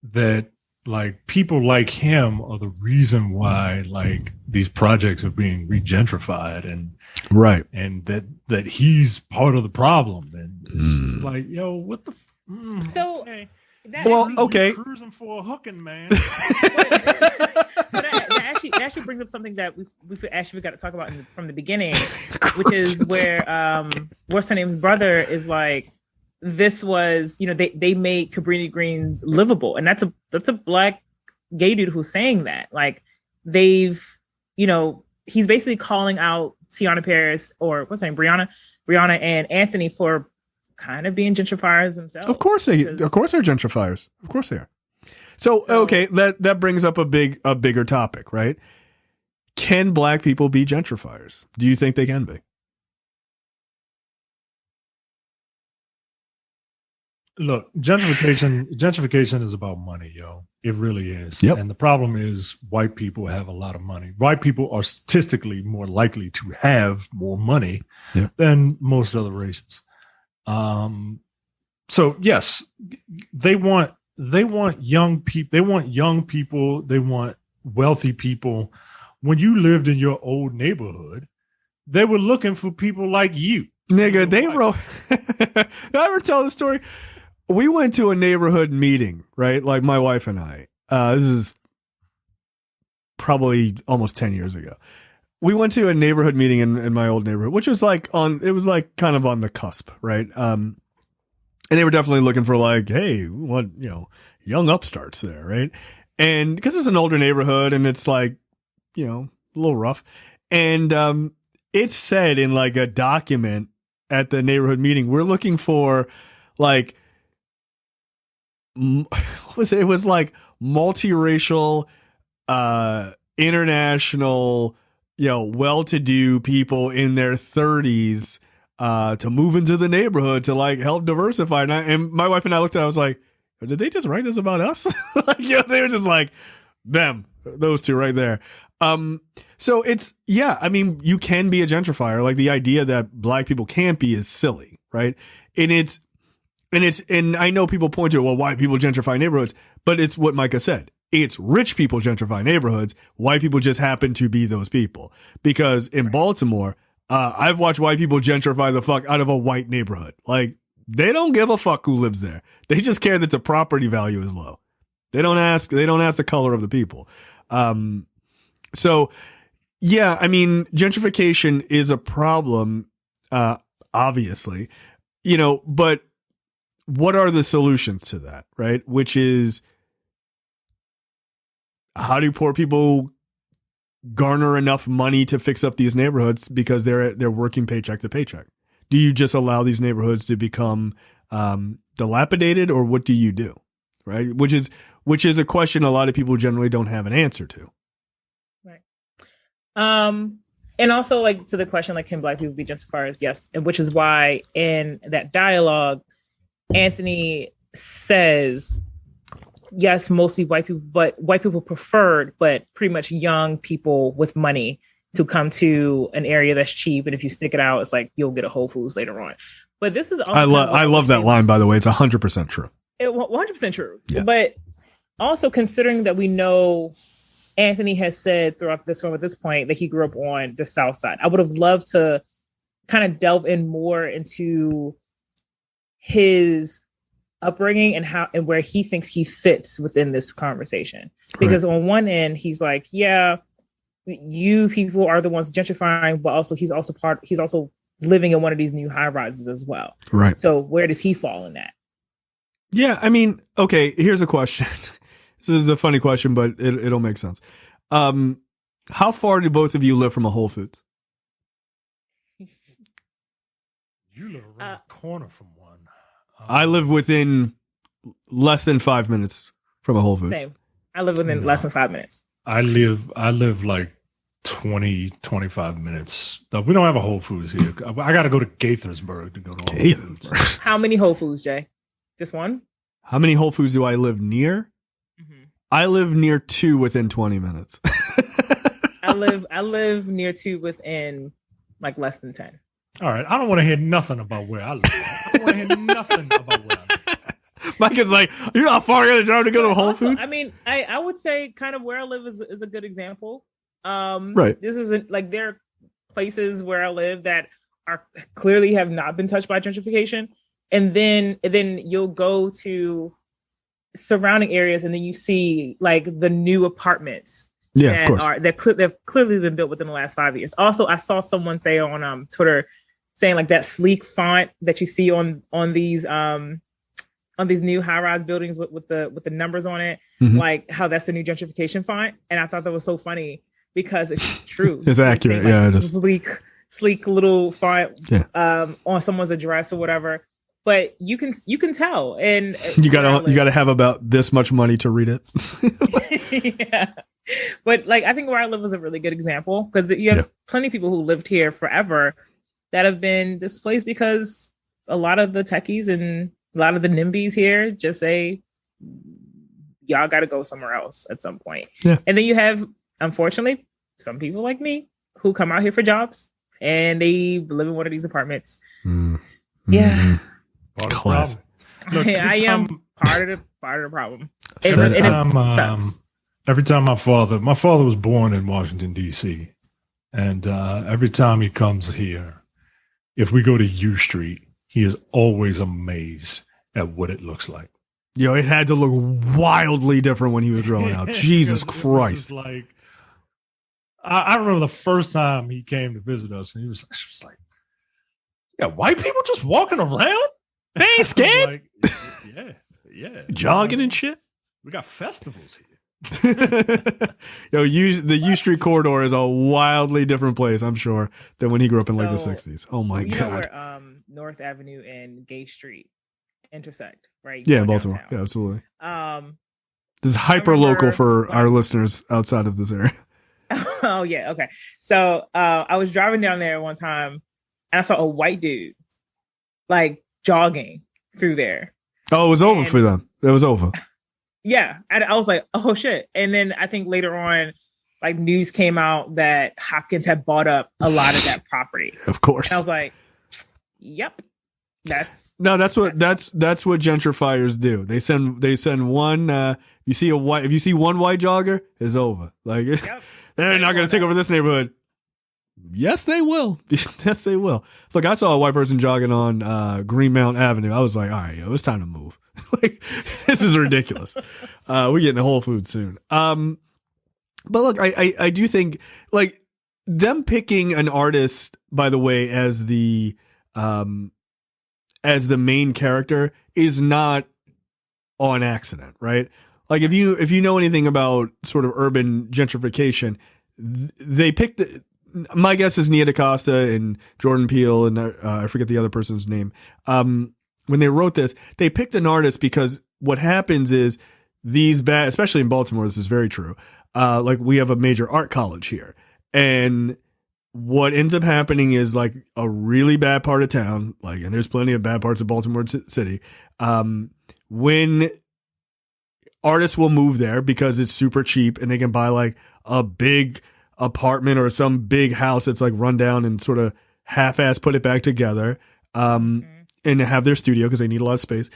that like people like him are the reason why like these projects are being regentrified, and right, and that he's part of the problem. And it's just like, yo, what the so okay. Okay, cruising for a hooking, man. that actually brings up something that we actually got to talk about from the beginning, which is where what's her name's brother is like, this was, they made Cabrini-Greens livable, and that's a black gay dude who's saying that. Like they've, he's basically calling out Tiana Paris, or what's her name, Brianna and Anthony for kind of being gentrifiers themselves. Of course they're gentrifiers. Of course they are. So okay, that brings up a bigger topic, right? Can black people be gentrifiers? Do you think they can be? Look, gentrification is about money, yo. It really is. Yep. And the problem is white people have a lot of money. White people are statistically more likely to have more money than most other races. So yes, they want young people. They want young people. They want wealthy people. When you lived in your old neighborhood, they were looking for people like you. Nigga, they wrote. Did I ever tell the story? We went to a neighborhood meeting, right? Like my wife and I. This is probably almost 10 years ago. We went to a neighborhood meeting in my old neighborhood, which was like kind of on the cusp, right? And they were definitely looking for like, hey, what, young upstarts there, right? And because it's an older neighborhood and it's like, a little rough. And it said in like a document at the neighborhood meeting, we're looking for like, what was it? It was like multiracial, international, well-to-do people in their 30s to move into the neighborhood to like help diversify. And my wife and I looked at it, I was like, did they just write this about us? Like, they were just like, those two right there. So it's, I mean, you can be a gentrifier. Like the idea that black people can't be is silly, right? And I know people point to, well, white people gentrify neighborhoods, but it's what Micah said. It's rich people gentrify neighborhoods. White people just happen to be those people. Because in Baltimore, I've watched white people gentrify the fuck out of a white neighborhood. Like, they don't give a fuck who lives there. They just care that the property value is low. They don't ask the color of the people. So yeah, I mean, gentrification is a problem, obviously, but what are the solutions to that, right? Which is, how do poor people garner enough money to fix up these neighborhoods because they're working paycheck to paycheck? Do you just allow these neighborhoods to become dilapidated, or what do you do, right? Which which is a question a lot of people generally don't have an answer to. Right. And also, like, to the question, like, can Black people be gentrifiers? Yes. And which is why in that dialogue, Anthony says, yes, mostly white people, but white people preferred, but pretty much young people with money to come to an area that's cheap. And if you stick it out, it's like you'll get a Whole Foods later on. But this is also I love that line, by the way. It's 100% true. 100% true. Yeah. But also considering that we know Anthony has said throughout this film at this point that he grew up on the South Side. I would have loved to kind of delve in more into his upbringing and how and where he thinks he fits within this conversation. Because on one end, he's like, yeah, you people are the ones gentrifying, but also he's also living in one of these new high rises as well. Right. So where does he fall in that? Yeah, I mean, okay, here's a question. This is a funny question, but it'll make sense. How far do both of you live from a Whole Foods? You live around the corner from one. I live within less than 5 minutes from a Whole Foods. Same. I live within less than 5 minutes. I live like 25 minutes. We don't have a Whole Foods here. I got to go to Gaithersburg to go to Whole Foods. How many Whole Foods, Jay? Just one? How many Whole Foods do I live near? Mm-hmm. I live near 2 within 20 minutes. I live near 2 within like less than 10. All right. I don't want to hear nothing about where I live. I don't want to hear nothing about where I live. Mike is like, you're not far going to drive to go to Whole Foods? I mean, I would say kind of where I live is a good example. Right. This isn't like there are places where I live that are clearly have not been touched by gentrification. And then you'll go to surrounding areas and then you see like the new apartments. Yeah, of course. They've clearly been built within the last 5 years. Also, I saw someone say on Twitter saying like that sleek font that you see on these new high-rise buildings with the numbers on it, mm-hmm. like how that's the new gentrification font. And I thought that was so funny because it's true. It's accurate. Like, yeah, it is. Sleek little font yeah. On someone's address or whatever. But you can tell, and you gotta have about this much money to read it. Yeah, but like I think where I live is a really good example because you have plenty of people who lived here forever that have been displaced because a lot of the techies and a lot of the NIMBYs here just say y'all got to go somewhere else at some point. Yeah, and then you have unfortunately some people like me who come out here for jobs and they live in one of these apartments. Mm. Yeah. Class. Look, I am part of the problem. Every time my father was born in Washington, D.C. And every time he comes here, if we go to U Street, he is always amazed at what it looks like. Yo, it had to look wildly different when he was growing up. Jesus Christ. Like, I remember the first time he came to visit us, and he was like, "Yeah, white people just walking around? They ain't scared." Like, yeah. Jogging and shit. We got festivals here. Yo, the U Street corridor is a wildly different place, I'm sure, than when he grew up in like the 60s. Oh my God. Know where North Avenue and Gay Street intersect, right? Yeah, Baltimore. Downtown. Yeah, absolutely. This is hyper local for our listeners outside of this area. Oh yeah, okay. So I was driving down there one time and I saw a white dude like jogging through there. Oh, it was over for them. It was over. Yeah. And I was like, oh shit. And then I think later on, like news came out that Hopkins had bought up a lot of that property. Of course. And I was like, yep. That's what gentrifiers do. They send one if you see one white jogger, it's over. Like they're not gonna take over this neighborhood. Yes, they will. Yes, they will. Look, I saw a white person jogging on Greenmount Avenue. I was like, all right, yo, it's time to move. Like, this is ridiculous. We're getting to Whole Foods soon. But look, I do think like them picking an artist, by the way, as the main character is not on accident, right? Like if you know anything about sort of urban gentrification, they picked my guess is Nia DaCosta and Jordan Peele and I forget the other person's name. When they wrote this, they picked an artist because what happens is these bad, especially in Baltimore, this is very true. Like we have a major art college here, and what ends up happening is like a really bad part of town, like, and there's plenty of bad parts of Baltimore City. When artists will move there because it's super cheap and they can buy like a big apartment or some big house that's like run down and sort of half-ass put it back together, and have their studio because they need a lot of space.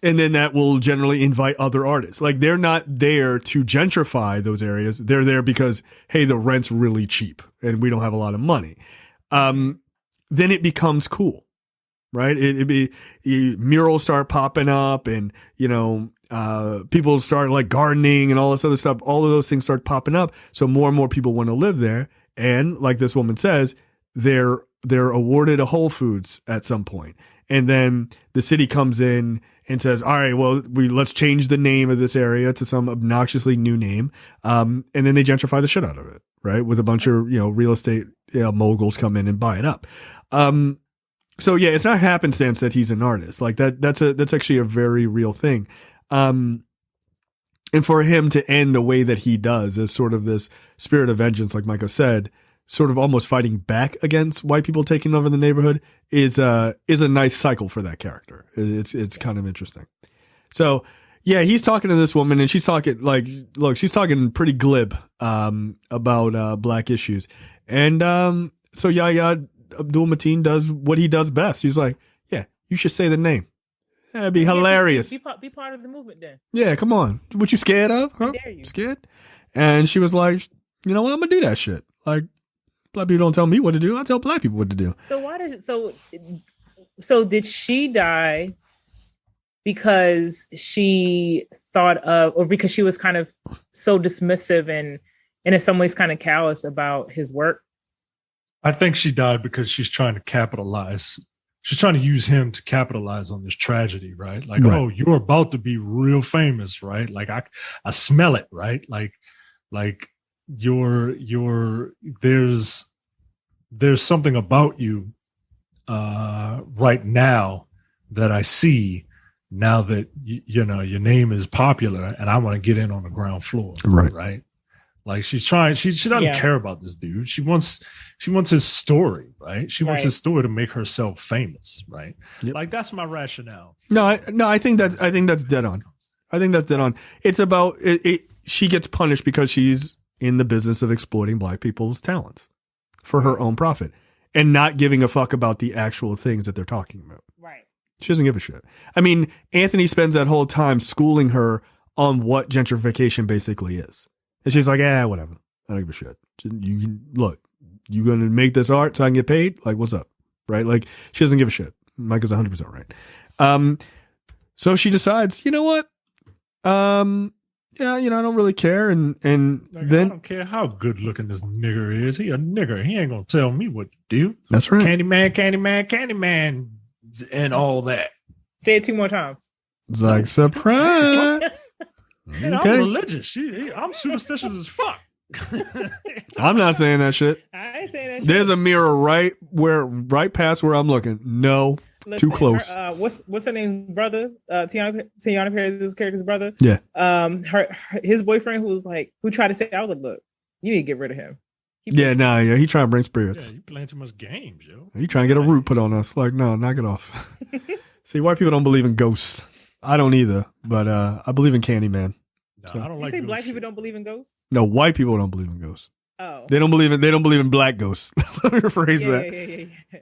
And then that will generally invite other artists. Like they're not there to gentrify those areas. They're there because, hey, the rent's really cheap and we don't have a lot of money. Then it becomes cool, right? Murals start popping up, and, you know, people start like gardening and all this other stuff. All of those things start popping up. So more and more people want to live there. And like this woman says, they're awarded a Whole Foods at some point. And then the city comes in and says, all right, well, let's change the name of this area to some obnoxiously new name. And then they gentrify the shit out of it, right? With a bunch of, you know, real estate moguls come in and buy it up. So yeah, it's not happenstance that he's an artist. Like that's actually a very real thing. And for him to end the way that he does as sort of this spirit of vengeance, like Micah said, sort of almost fighting back against white people taking over the neighborhood is a nice cycle for that character. It's kind of interesting. So yeah, he's talking to this woman and she's talking like, look, she's talking pretty glib, about, black issues. And, so Yahya Abdul-Mateen does what he does best. He's like, yeah, you should say the name. That'd be hilarious. Be part of the movement then. Yeah, come on. What you scared of? Huh? How dare you? Scared? And she was like, you know what? I'm gonna do that shit. Like, black people don't tell me what to do. I tell black people what to do. So why does it? So did she die because she thought of, or because she was kind of so dismissive and in some ways kind of callous about his work? I think she died because she's trying to capitalize. She's trying to use him to capitalize on this tragedy, right? Like, right. Oh, you're about to be real famous, right? Like I smell it, right? Like there's something about you right now that I see now that you know your name is popular and I want to get in on the ground floor, right? Like she doesn't care about this dude. She wants his story, right? She wants his story to make herself famous, right? Yep. Like that's my rationale. I think that's dead on. I think that's dead on. It's about she gets punished because she's in the business of exploiting black people's talents for her own profit and not giving a fuck about the actual things that they're talking about. Right. She doesn't give a shit. I mean, Anthony spends that whole time schooling her on what gentrification basically is. And she's like, whatever. I don't give a shit. Look, you going to make this art so I can get paid? Like, what's up? Right? Like, she doesn't give a shit. Mike is 100% right. So she decides, you know what? Yeah, you know, I don't really care. And like, then I don't care how good looking this nigger is. He a nigger. He ain't going to tell me what to do. That's right. Candyman, and all that. Say it 2 more times. It's like, surprise. Okay. I'm religious. I'm superstitious as fuck. I'm not saying that shit. I ain't saying that shit. There's a mirror right past where I'm looking. No, listen, too close. What's her name's brother? Tiana Perez's character's brother. Yeah. His boyfriend who tried to say, I was like, look, you need to get rid of him. He trying to bring spirits. Yeah, you playing too much games, yo. He trying to get a root put on us. Like, no, knock it off. See, white people don't believe in ghosts. I don't either, but I believe in Candyman. No, so. I don't you like say black shit. people don't believe in ghosts? No, white people don't believe in ghosts. Oh. They don't believe in black ghosts. Let me rephrase that. Yeah.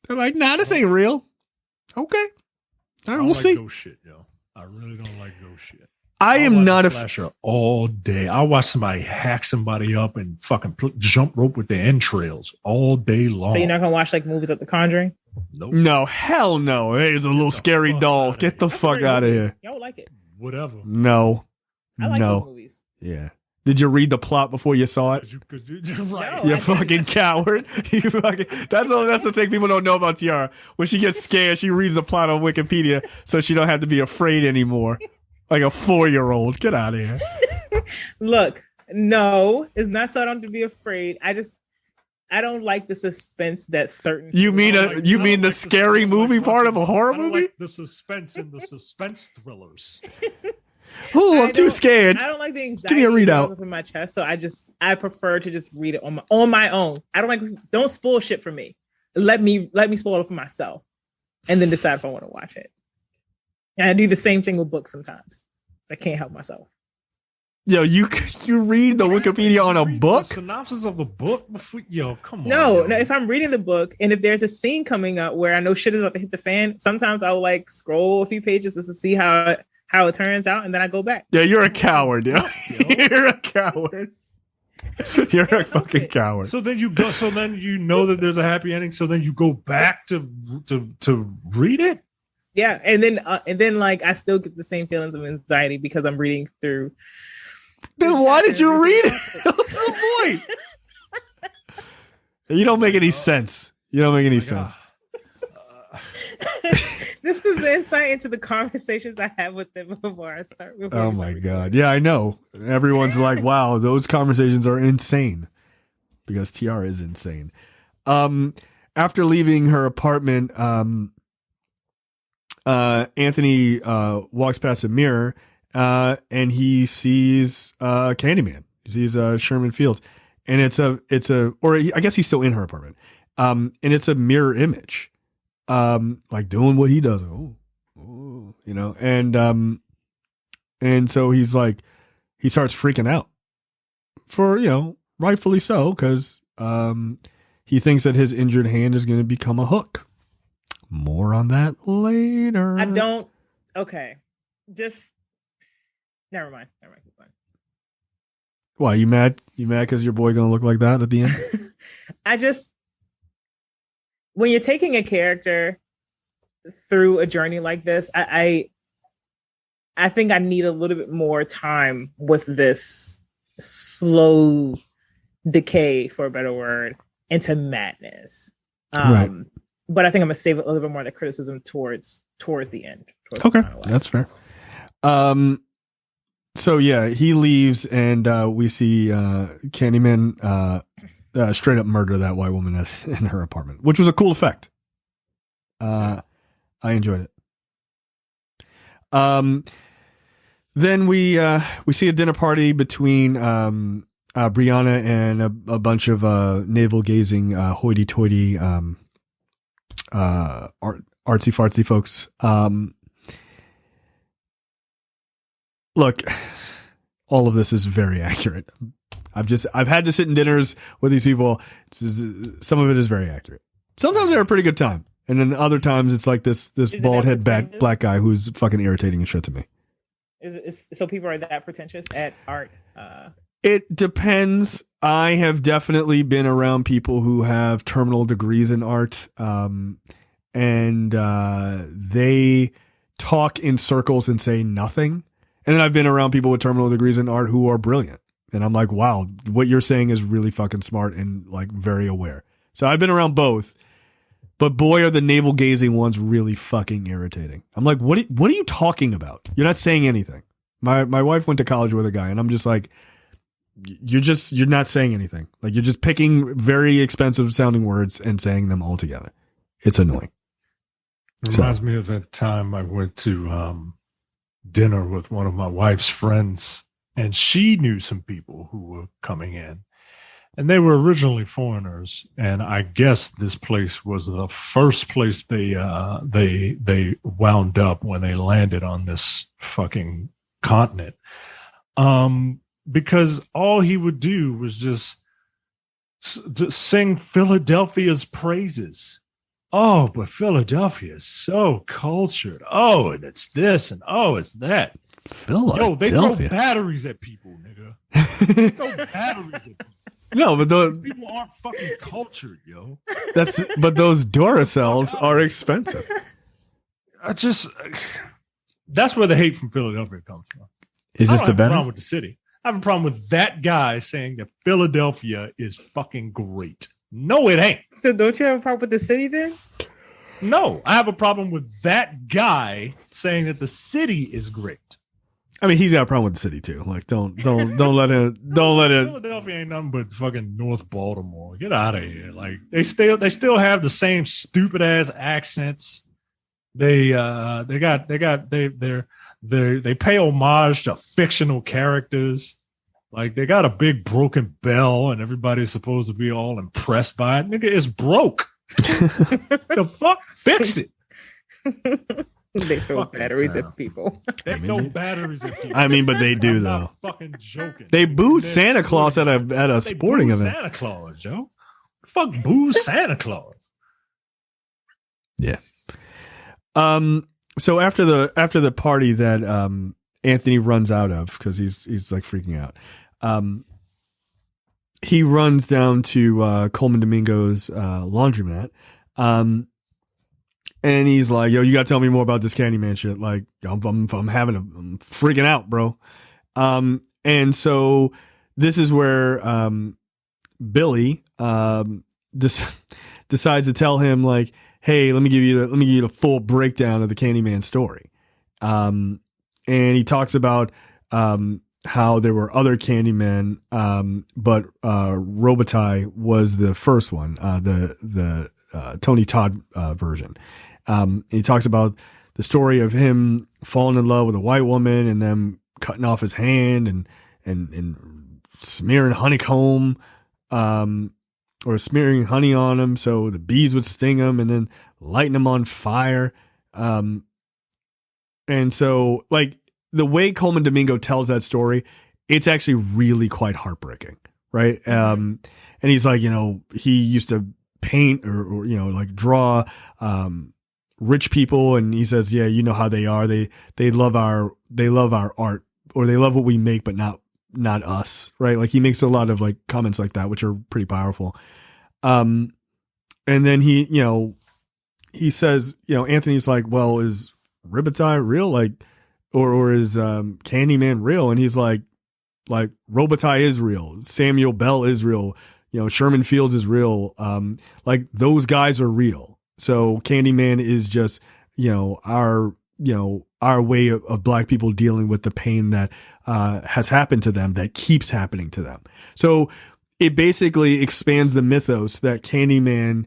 They're like, nah, this ain't real. Okay. All right, we'll see. Ghost shit, yo. I really don't like ghost shit. I am not a slasher all day. I watch somebody hack somebody up and fucking jump rope with their entrails all day long. So you're not gonna watch like movies like The Conjuring? Nope. No, hell no. Hey, it's a little scary doll. Get the fuck out of here. Y'all would like it. Whatever. No. I like those movies. Yeah. Did you read the plot before you saw it? Right. You fucking coward. That's the thing people don't know about Tiara. When she gets scared, she reads the plot on Wikipedia so she don't have to be afraid anymore. Like a 4-year-old. Get out of here. Look, no, it's not so I don't have to be afraid. I don't like the suspense that certain. You mean you mean the scary movie part of a horror movie? Like the suspense in the suspense thrillers. Oh, I'm too scared. I don't like the anxiety. Give me a readout up in my chest, so I prefer to just read it on my own. I don't spoil shit for me. Let me spoil it for myself, and then decide if I want to watch it. And I do the same thing with books sometimes. I can't help myself. Yo, you read the Wikipedia on a book? The synopsis of a book before? Yo, come on. No, if I'm reading the book and if there's a scene coming up where I know shit is about to hit the fan, sometimes I'll like scroll a few pages just to see how it turns out, and then I go back. Yeah, you're a coward, yo. You're a coward. You're a fucking coward. So then you go. So then you know that there's a happy ending. So then you go back to read it. Yeah, and then like I still get the same feelings of anxiety because I'm reading through. Then why did you read it? What's the point? You don't make any sense. You don't make any sense. This is the insight into the conversations I have with them before I start. Oh my God. Yeah, I know. Everyone's like, wow, those conversations are insane. Because TR is insane. After leaving her apartment, Anthony walks past a mirror and he sees Candyman. He sees Sherman Fields. And I guess he's still in her apartment. And it's a mirror image. Like doing what he does. Oh, you know, and so he's like, he starts freaking out for, you know, rightfully so, because he thinks that his injured hand is going to become a hook. More on that later. Okay. Just never mind. Keep going. Why, you mad? You mad because your boy going to look like that at the end? When you're taking a character through a journey like this, I think I need a little bit more time with this slow decay, for a better word, into madness. Right. But I think I'm gonna save a little bit more of the criticism towards the end. Okay, that's fair. So yeah, he leaves, and we see Candyman straight up murder that white woman in her apartment, which was a cool effect. I enjoyed it. Then we see a dinner party between Brianna and a bunch of navel gazing hoity-toity artsy fartsy folks. Look, all of this is very accurate. I've had to sit in dinners with these people. Some of it is very accurate. Sometimes they're a pretty good time, and then other times it's like this bald head black guy who's fucking irritating and shit to me. So people are that pretentious at art? It depends. I have definitely been around people who have terminal degrees in art, and they talk in circles and say nothing. And then I've been around people with terminal degrees in art who are brilliant. And I'm like, wow, what you're saying is really fucking smart and like very aware. So I've been around both, but boy, are the navel gazing ones really fucking irritating. I'm like, what are you talking about? You're not saying anything. My wife went to college with a guy, and I'm just like, you're not saying anything. Like, you're just picking very expensive sounding words and saying them all together. It's annoying. It reminds me of that time I went to dinner with one of my wife's friends, and she knew some people who were coming in, and they were originally foreigners. And I guess this place was the first place they wound up when they landed on this fucking continent. Because all he would do was just sing Philadelphia's praises. Oh, but Philadelphia is so cultured. Oh, and it's this, and oh, it's that. Yo, they throw batteries at people, nigga. They throw batteries at people. No, but those people aren't fucking cultured, yo. But those Duracells are expensive. That's where the hate from Philadelphia comes from. It's just I don't have a problem with the city. I have a problem with that guy saying that Philadelphia is fucking great. No, it ain't. So don't you have a problem with the city then? No, I have a problem with that guy saying that the city is great. I mean, he's got a problem with the city too. Like, don't let it. Philadelphia ain't nothing but fucking North Baltimore. Get out of here. Like, they still have the same stupid ass accents. They pay homage to fictional characters. Like, they got a big broken bell, and everybody's supposed to be all impressed by it. Nigga, it's broke. The fuck? Fix it. They throw batteries at people. They throw batteries at people. I mean, but they do I'm though. not fucking joking. They booed Santa Claus at a sporting event. Santa Claus, Joe. Fuck, boo Santa Claus. Yeah. So after the party that Anthony runs out of because he's like freaking out, he runs down to Coleman Domingo's laundromat, and he's like, "Yo, you gotta tell me more about this Candyman shit. Like, I'm freaking out, bro." And so this is where Billy decides to tell him, like, "Hey, let me give you the full breakdown of the Candyman story." And he talks about how there were other Candymen, but Robitaille was the first one, the Tony Todd version. He talks about the story of him falling in love with a white woman and then cutting off his hand and smearing honeycomb, or smearing honey on him so the bees would sting him and then lighting him on fire. And so, like, the way Coleman Domingo tells that story, it's actually really quite heartbreaking, right? And he's like, he used to paint or like draw rich people, and he says, yeah, you know how they are. They love our art, or they love what we make, but not us, right? Like, he makes a lot of like comments like that, which are pretty powerful. And then he says, Anthony's like, well, is Robitaille real? Like, or is Candyman real? And he's like Robitaille is real. Samuel Bell is real. Sherman Fields is real. Like, those guys are real. So Candyman is just, our way of black people dealing with the pain that has happened to them, that keeps happening to them. So it basically expands the mythos that Candyman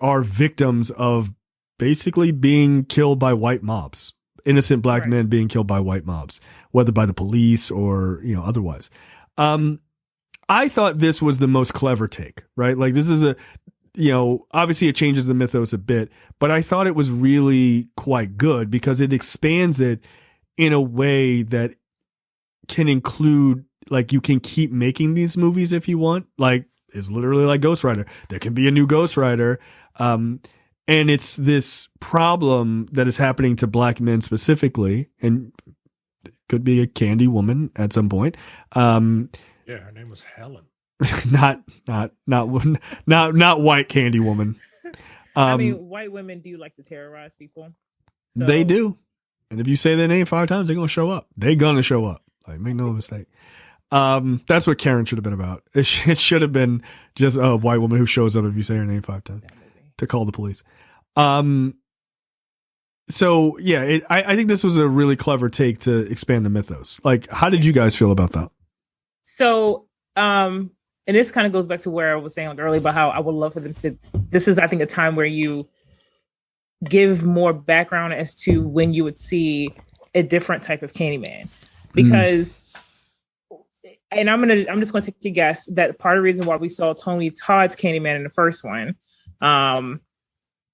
are victims of basically being killed by white mobs, innocent black men being killed by white mobs, whether by the police or, otherwise. I thought this was the most clever take, right? Like, this is obviously it changes the mythos a bit, but I thought it was really quite good because it expands it in a way that can include, like, you can keep making these movies if you want. Like, it's literally like Ghost Rider. There can be a new Ghost Rider. And it's this problem that is happening to black men specifically, and it could be a Candy woman at some point. Yeah, her name was Helen. not white Candy woman. I mean, white women do like to terrorize people. So. They do. And if you say their name 5 times, they're going to show up. They're going to show up. Like, make no mistake. That's what Karen should have been about. It should have been just a white woman who shows up if you say her name 5 times to call the police. So yeah, I think this was a really clever take to expand the mythos. Like, how did you guys feel about that? So, and this kind of goes back to where I was saying earlier about how I would love for them to, this is, I think, a time where you give more background as to when you would see a different type of Candyman, because, and I'm just going to take a guess that part of the reason why we saw Tony Todd's Candyman in the first one,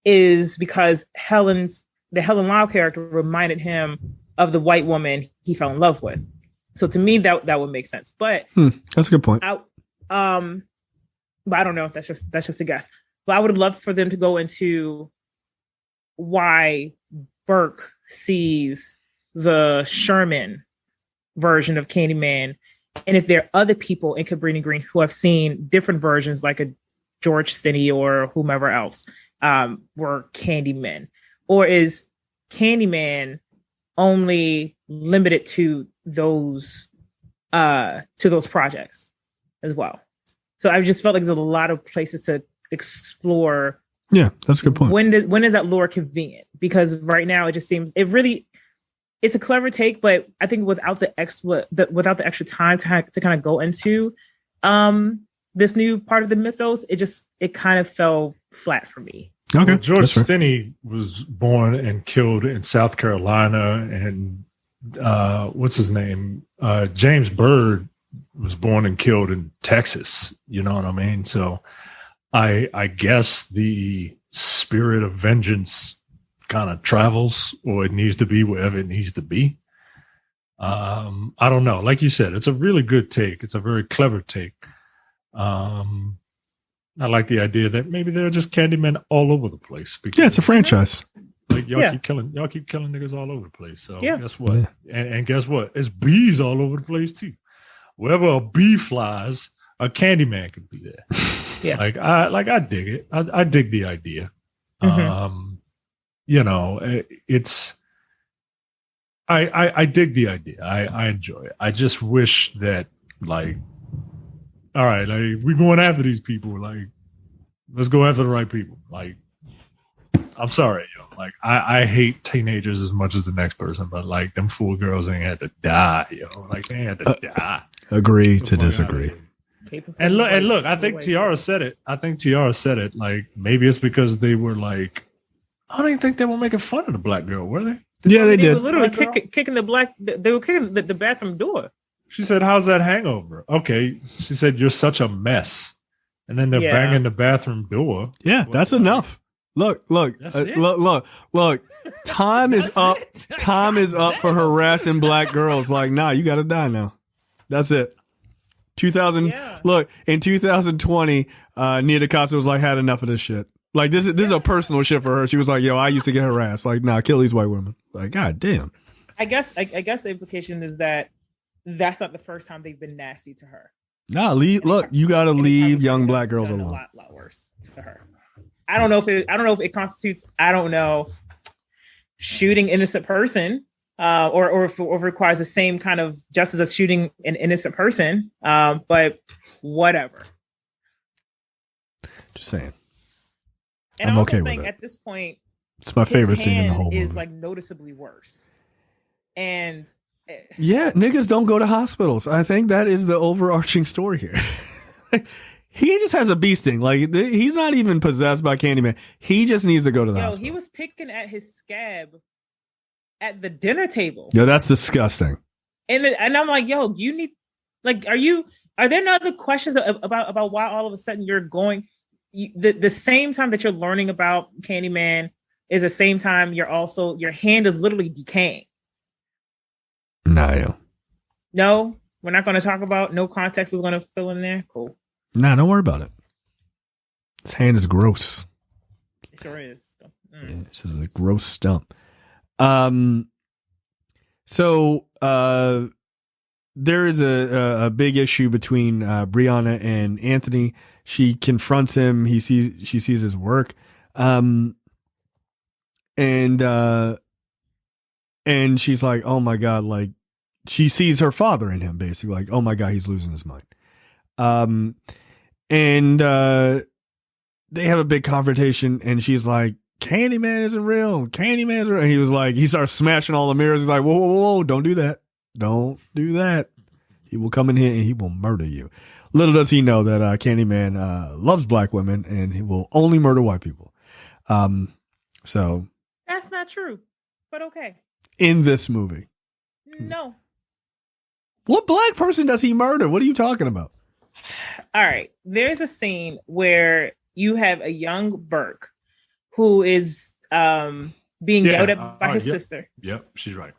is because the Helen Lau character reminded him of the white woman he fell in love with. So to me, that would make sense. But that's a good point. But I don't know if that's just a guess. But I would have loved for them to go into why Burke sees the Sherman version of Candyman, and if there are other people in Cabrini-Green who have seen different versions, like a George Stinney or whomever else, were Candymen, or is Candyman only limited to those projects as well? So I just felt like there's a lot of places to explore. Yeah, that's a good point. When is that lore convenient? Because right now it just seems it's a clever take, but I think without the extra time to kind of go into this new part of the mythos, it kind of fell flat for me. Okay, well, George Stinney was born and killed in South Carolina, and what's his name? James Byrd was born and killed in Texas. You know what I mean? So I guess the spirit of vengeance kind of travels, or it needs to be wherever it needs to be. I don't know. Like you said, it's a really good take. It's a very clever take. I like the idea that maybe there are just Candymen all over the place. Yeah, it's a franchise. Like y'all keep killing niggas all over the place. So guess what? Yeah. And guess what? It's bees all over the place too. Wherever a bee flies, a Candyman could be there. Yeah. I dig it. I dig the idea. Mm-hmm. You know, it's I dig the idea. I enjoy it. I just wish that, like, all right, like, we're going after these people. Like, let's go after the right people. Like, I'm sorry, yo. Like, I hate teenagers as much as the next person, but like, them fool girls ain't had to die, yo. Like, they ain't had to die. Agree to disagree. And look, I think Tiara said it. Like, maybe it's because they were like, I don't even think they were making fun of the black girl, were they? Yeah, they did. Were literally kicking the black. They were kicking the bathroom door. She said, "How's that hangover?" Okay, she said, "You're such a mess," and then they're banging the bathroom door. Yeah, that's enough. Look, look. Time is up. Time is up for harassing black girls. Like, nah, you got to die now. That's it. 2000. Yeah. Look, in 2020, Nia DaCosta was like, had enough of this shit. Like, this is a personal shit for her. She was like, yo, I used to get harassed. Like, nah, kill these white women. Like, god damn. I guess the implication is that that's not the first time they've been nasty to her. Nah, look, you got to leave young black girls alone. A lot worse to her. I don't know if it constitutes, shooting innocent person, or if it requires the same kind of justice as shooting an innocent person. But whatever. Just saying. And I'm okay with it. At this point, it's my favorite scene in the whole movie. Is like noticeably worse. And yeah, niggas don't go to hospitals. I think that is the overarching story here. He just has a bee sting. Like, he's not even possessed by Candyman. He just needs to go to the hospital. He was picking at his scab at the dinner table. Yo, that's disgusting. And I'm like, yo, you need, like, are there no other questions about why all of a sudden you're going? The same time that you're learning about Candyman is the same time your hand is literally decaying. Nah, no, we're not going to talk about. No context is going to fill in there. Cool. Nah, don't worry about it. His hand is gross. It sure is. Yeah, this is a gross stump. So there is a big issue between Brianna and Anthony. She confronts him. She sees his work. And she's like, oh my God, like, she sees her father in him, basically, like, oh my God, he's losing his mind. And they have a big confrontation, and she's like, Candyman isn't real. Candyman isn't real. And he was like, he starts smashing all the mirrors. He's like, whoa, whoa, whoa, don't do that. Don't do that. He will come in here and he will murder you. Little does he know that Candyman loves black women, and he will only murder white people. So that's not true, but okay. In this movie, no. What black person does he murder? What are you talking about? All right, there's a scene where you have a young Burke who is being yelled at by his sister. Yep, she's right.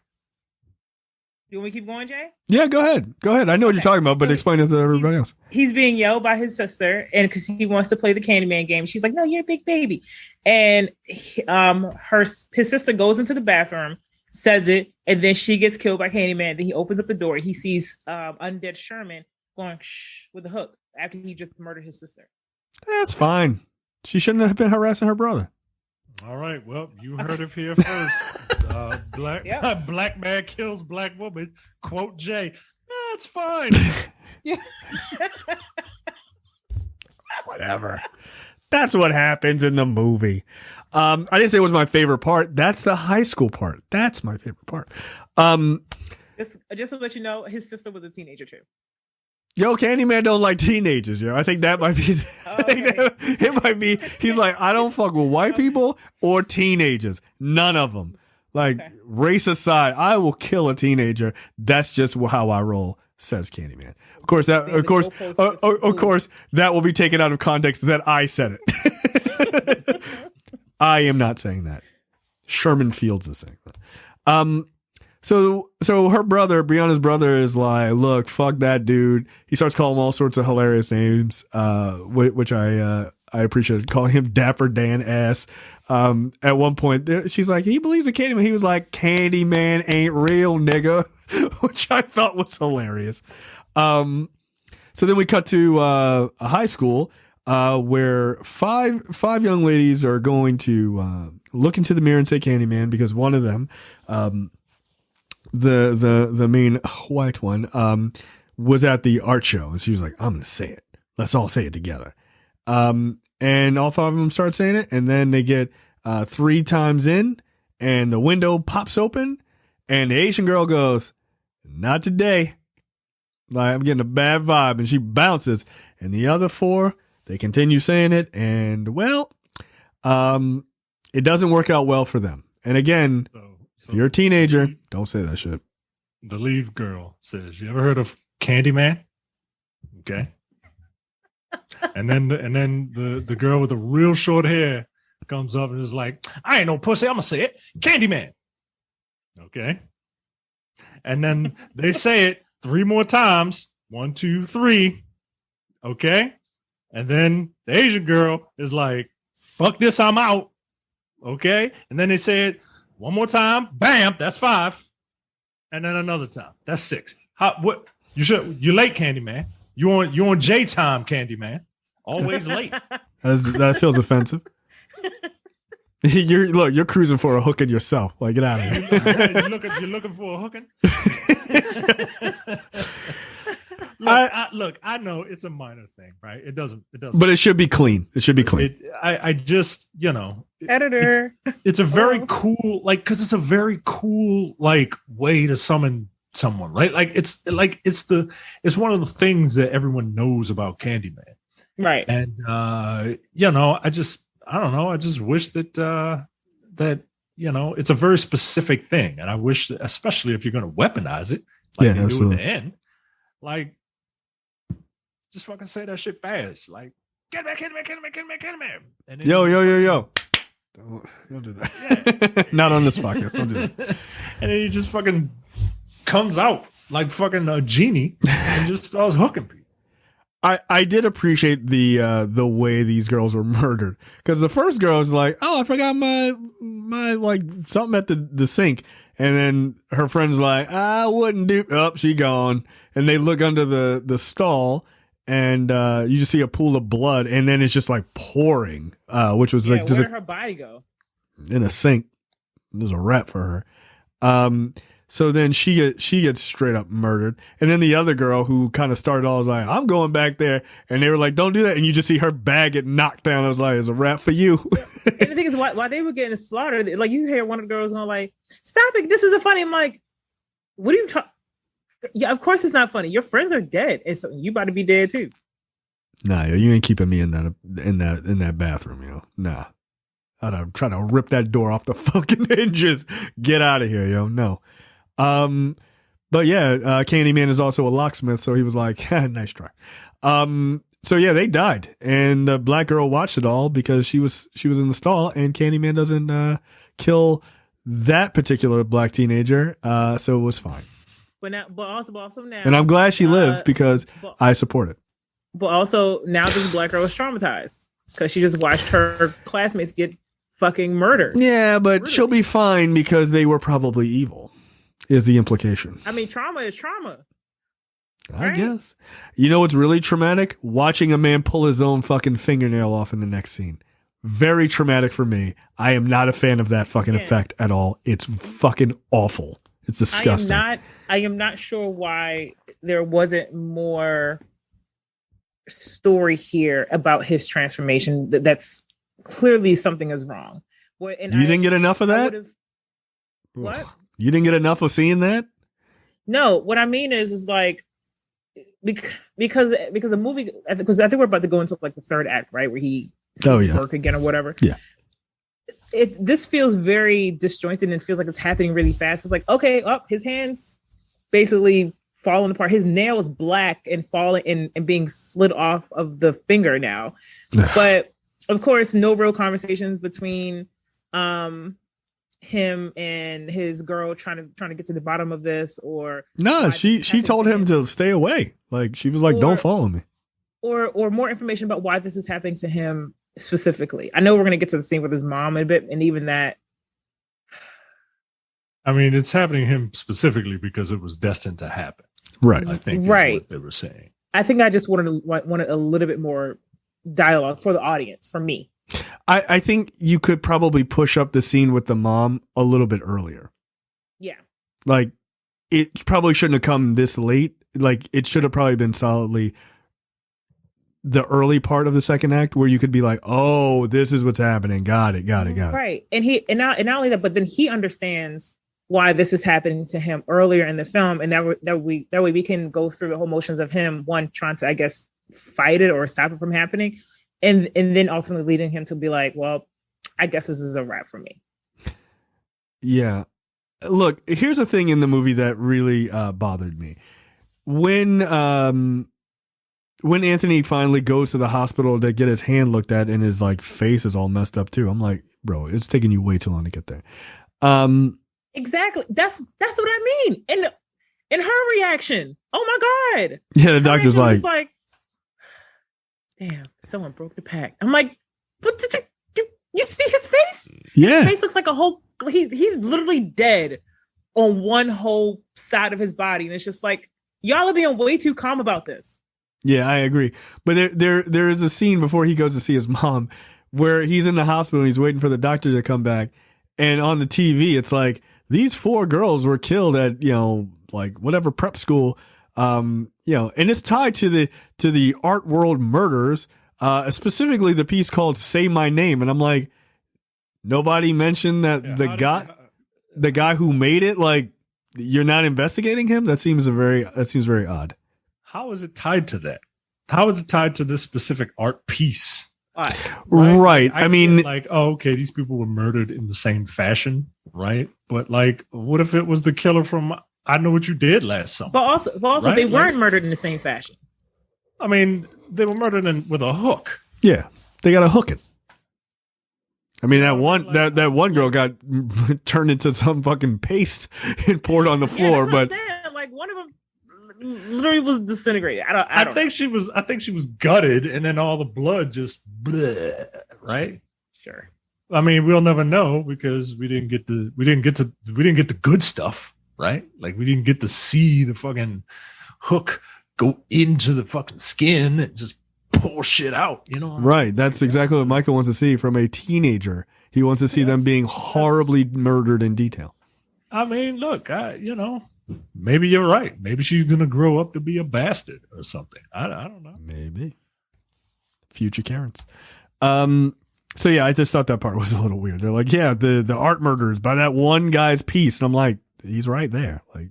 You want me to keep going, Jay? Yeah, go ahead. Go ahead. I know what you're talking about, but explain this to everybody else. He's being yelled by his sister, and because he wants to play the Candyman game. She's like, no, you're a big baby. And his sister goes into the bathroom, says it, and then she gets killed by Candyman. Then he opens up the door. He sees undead Sherman going shh with a hook after he just murdered his sister. That's fine. She shouldn't have been harassing her brother. All right. Well, you heard it here first. Black man kills black woman. Quote Jay. That's fine. Whatever. That's what happens in the movie. I didn't say it was my favorite part. That's the high school part. That's my favorite part. Just to let you know, his sister was a teenager too. Yo, Candyman don't like teenagers, yo. I think that might be. It might be. He's like, I don't fuck with white people or teenagers. None of them. Like, race aside, I will kill a teenager. That's just how I roll, says Candyman. Of course, of course, that will be taken out of context that I said it. I am not saying that. Sherman Fields is saying that. So her brother, Brianna's brother, is like, look, fuck that dude. He starts calling him all sorts of hilarious names, which I appreciated, calling him Dapper Dan ass. At one point, she's like, he believes in Candyman. He was like, Candyman ain't real, nigga, which I thought was hilarious. So then we cut to a high school where five young ladies are going to look into the mirror and say Candyman because one of them, the main white one, was at the art show and she was like, I'm gonna say it. Let's all say it together. And all five of them start saying it, and then they get 3 times in, and the window pops open, and the Asian girl goes, not today. Like, I'm getting a bad vibe, and she bounces. And the other 4, they continue saying it, and well, it doesn't work out well for them. And again, if you're a teenager, don't say that shit. The lead girl says, you ever heard of Candyman? Okay. And then the girl with the real short hair comes up and is like, I ain't no pussy, I'm gonna say it. Candyman. Okay. And then they say it 3 more times. 1, 2, 3. Okay. And then the Asian girl is like, fuck this, I'm out. Okay. And then they say it 1 more time. Bam, that's 5. And then another time. That's 6. What you're late, Candyman. You on J time, Candyman. Always late. That feels offensive. You're cruising for a hooking yourself. Like, get out of here. You're looking for a hooking. I know it's a minor thing, right? It doesn't. But it should be clean. It should be clean. I just, editor. It's a very cool, like, because it's a very cool, like, way to summon someone, right? Like, it's one of the things that everyone knows about Candyman, right? And I don't know. I just wish that it's a very specific thing, and I wish that, especially if you're going to weaponize it, like you do in the end, like, just fucking say that shit fast, like, Candyman. And then yo. Don't do that. Yeah. Not on this podcast. Don't do that. And then he just fucking comes out like fucking a genie and just starts hooking people. I did appreciate the way these girls were murdered, because the first girl was like, oh, I forgot my like something at the sink, and then her friend's like, I wouldn't do. Oh, she gone. And they look under the stall, and you just see a pool of blood, and then it's just like pouring, which was like, where did her body go? In a sink. There's a rat for her. So then she gets straight up murdered. And then the other girl who kind of started all was like, I'm going back there. And they were like, don't do that. And you just see her bag get knocked down. I was like, it's a wrap for you. And the thing is, why they were getting slaughtered, like, you hear one of the girls going like, stop it, this isn't funny. I'm like, what are you talking? Yeah, of course it's not funny. Your friends are dead. And so you about to be dead too. Nah, yo, you ain't keeping me in that bathroom, yo. Nah. I'd try to rip that door off the fucking hinges. Get out of here, yo. No. But yeah, Candyman is also a locksmith, so he was like, nice try. So yeah, they died, and the black girl watched it all because she was in the stall, and Candyman doesn't kill that particular black teenager, so it was fine. But also now, and I'm glad she lived because I support it. But also now this black girl is traumatized because she just watched her classmates get fucking murdered. Yeah, but she'll be fine because they were probably evil, is the implication. I mean, trauma is trauma. I guess. You know what's really traumatic? Watching a man pull his own fucking fingernail off in the next scene. Very traumatic for me. I am not a fan of that fucking effect at all. It's fucking awful. It's disgusting. I am not sure why there wasn't more story here about his transformation. That's clearly something is wrong. And you didn't get enough of that? What? You didn't get enough of seeing that? No, what I mean is like, because the movie, because I think we're about to go into like the third act, right, where he work again or whatever. Yeah. This feels very disjointed and feels like it's happening really fast. It's like, okay, his hands basically falling apart. His nail is black and falling and being slid off of the finger now. But of course, no real conversations between him and his girl trying to get to the bottom of this, or she told him to stay away. Like, she was like, don't follow me. Or more information about why this is happening to him specifically. I know we're going to get to the scene with his mom in a bit, and even that. I mean, it's happening to him specifically because it was destined to happen. Right. I think is what they were saying. I think I just wanted a little bit more dialogue for the audience, for me. I think you could probably push up the scene with the mom a little bit earlier. Yeah. Like, it probably shouldn't have come this late. Like, it should have probably been solidly the early part of the second act, where you could be like, oh, this is what's happening. Got it. Right. And not only that, but then he understands why this is happening to him earlier in the film. And that way we can go through the whole motions of him, one, trying to, I guess, fight it or stop it from happening. And then ultimately leading him to be like, well, I guess this is a wrap for me. Yeah. Look, here's a thing in the movie that really bothered me. When Anthony finally goes to the hospital to get his hand looked at and his like face is all messed up too, I'm like, bro, it's taking you way too long to get there. Exactly. That's what I mean. And her reaction. Oh my God. Yeah, the doctor's like, damn, someone broke the pact. I'm like, what did you see his face? Yeah. His face looks like a whole, he's literally dead on one whole side of his body. And it's just like, y'all are being way too calm about this. Yeah, I agree. But there is a scene before he goes to see his mom where he's in the hospital and he's waiting for the doctor to come back. And on the TV, it's like, these 4 girls were killed at, like whatever prep school, and it's tied to the art world murders, specifically the piece called "Say My Name," and I'm like, nobody mentioned that the guy who made it. Like, you're not investigating him. That seems very odd. How is it tied to that? How is it tied to this specific art piece? Right. I mean, like, oh, okay, these people were murdered in the same fashion, right? But like, what if it was the killer from I Know What You Did Last Summer? But also, right? They weren't murdered in the same fashion. I mean, they were murdered with a hook. Yeah, they got a hook it. I mean, that one girl got turned into some fucking paste and poured on the floor, but like one of them literally was disintegrated. I think she was gutted, and then all the blood just bleh, right? Sure. I mean, we'll never know because we didn't get the good stuff, right? Like, we didn't get to see the fucking hook go into the fucking skin and just pull shit out, Right. That's exactly what Michael wants to see from a teenager. He wants to see them being horribly murdered in detail. I mean, look, maybe you're right. Maybe she's going to grow up to be a bastard or something. I don't know. Maybe. Future Karens. So yeah, I just thought that part was a little weird. They're like, yeah, the art murders by that one guy's piece. And I'm like, he's right there. Like,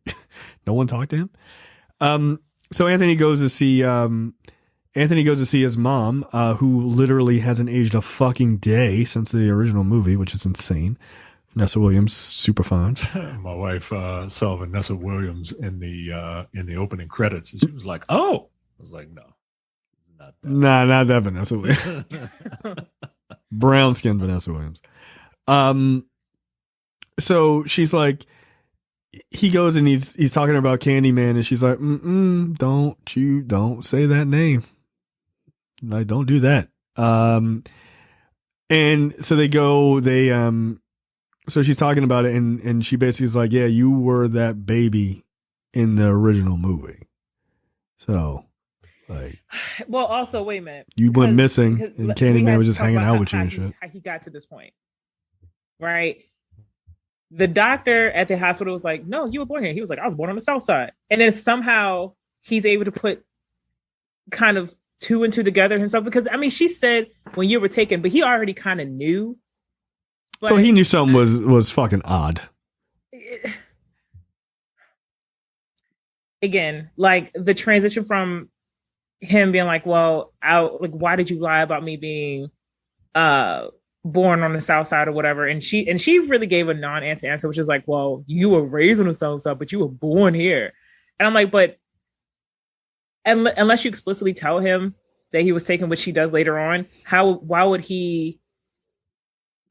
no one talked to him. So Anthony goes to see his mom, who literally hasn't aged a fucking day since the original movie, which is insane. Vanessa Williams, super fine. My wife saw Vanessa Williams in the opening credits, and she was like, "Oh," I was like, "No, not that." Nah, not that Vanessa Williams. Brown skinned Vanessa Williams. So she's like, he goes and he's talking about Candyman, and she's like, don't say that name. Like, don't do that. And so so she's talking about it, and she basically is like, yeah, you were that baby in the original movie. So, like, well, also, wait a minute. You went missing, and Candyman was just hanging out with you and shit. How he got to this point, right? The doctor at the hospital was like, no, you were born here. He was like, I was born on the south side. And then somehow he's able to put kind of two and two together himself? Because I mean, she said when you were taken, but he already kind of knew. But Well, he knew something was fucking odd. Again, like the transition from him being like, well, why did you lie about me being born on the South Side or whatever? And she really gave a non-answer, which is like, well, you were raised on the South Side, but you were born here. And I'm like, but unless you explicitly tell him that he was taken, which she does later on, why would he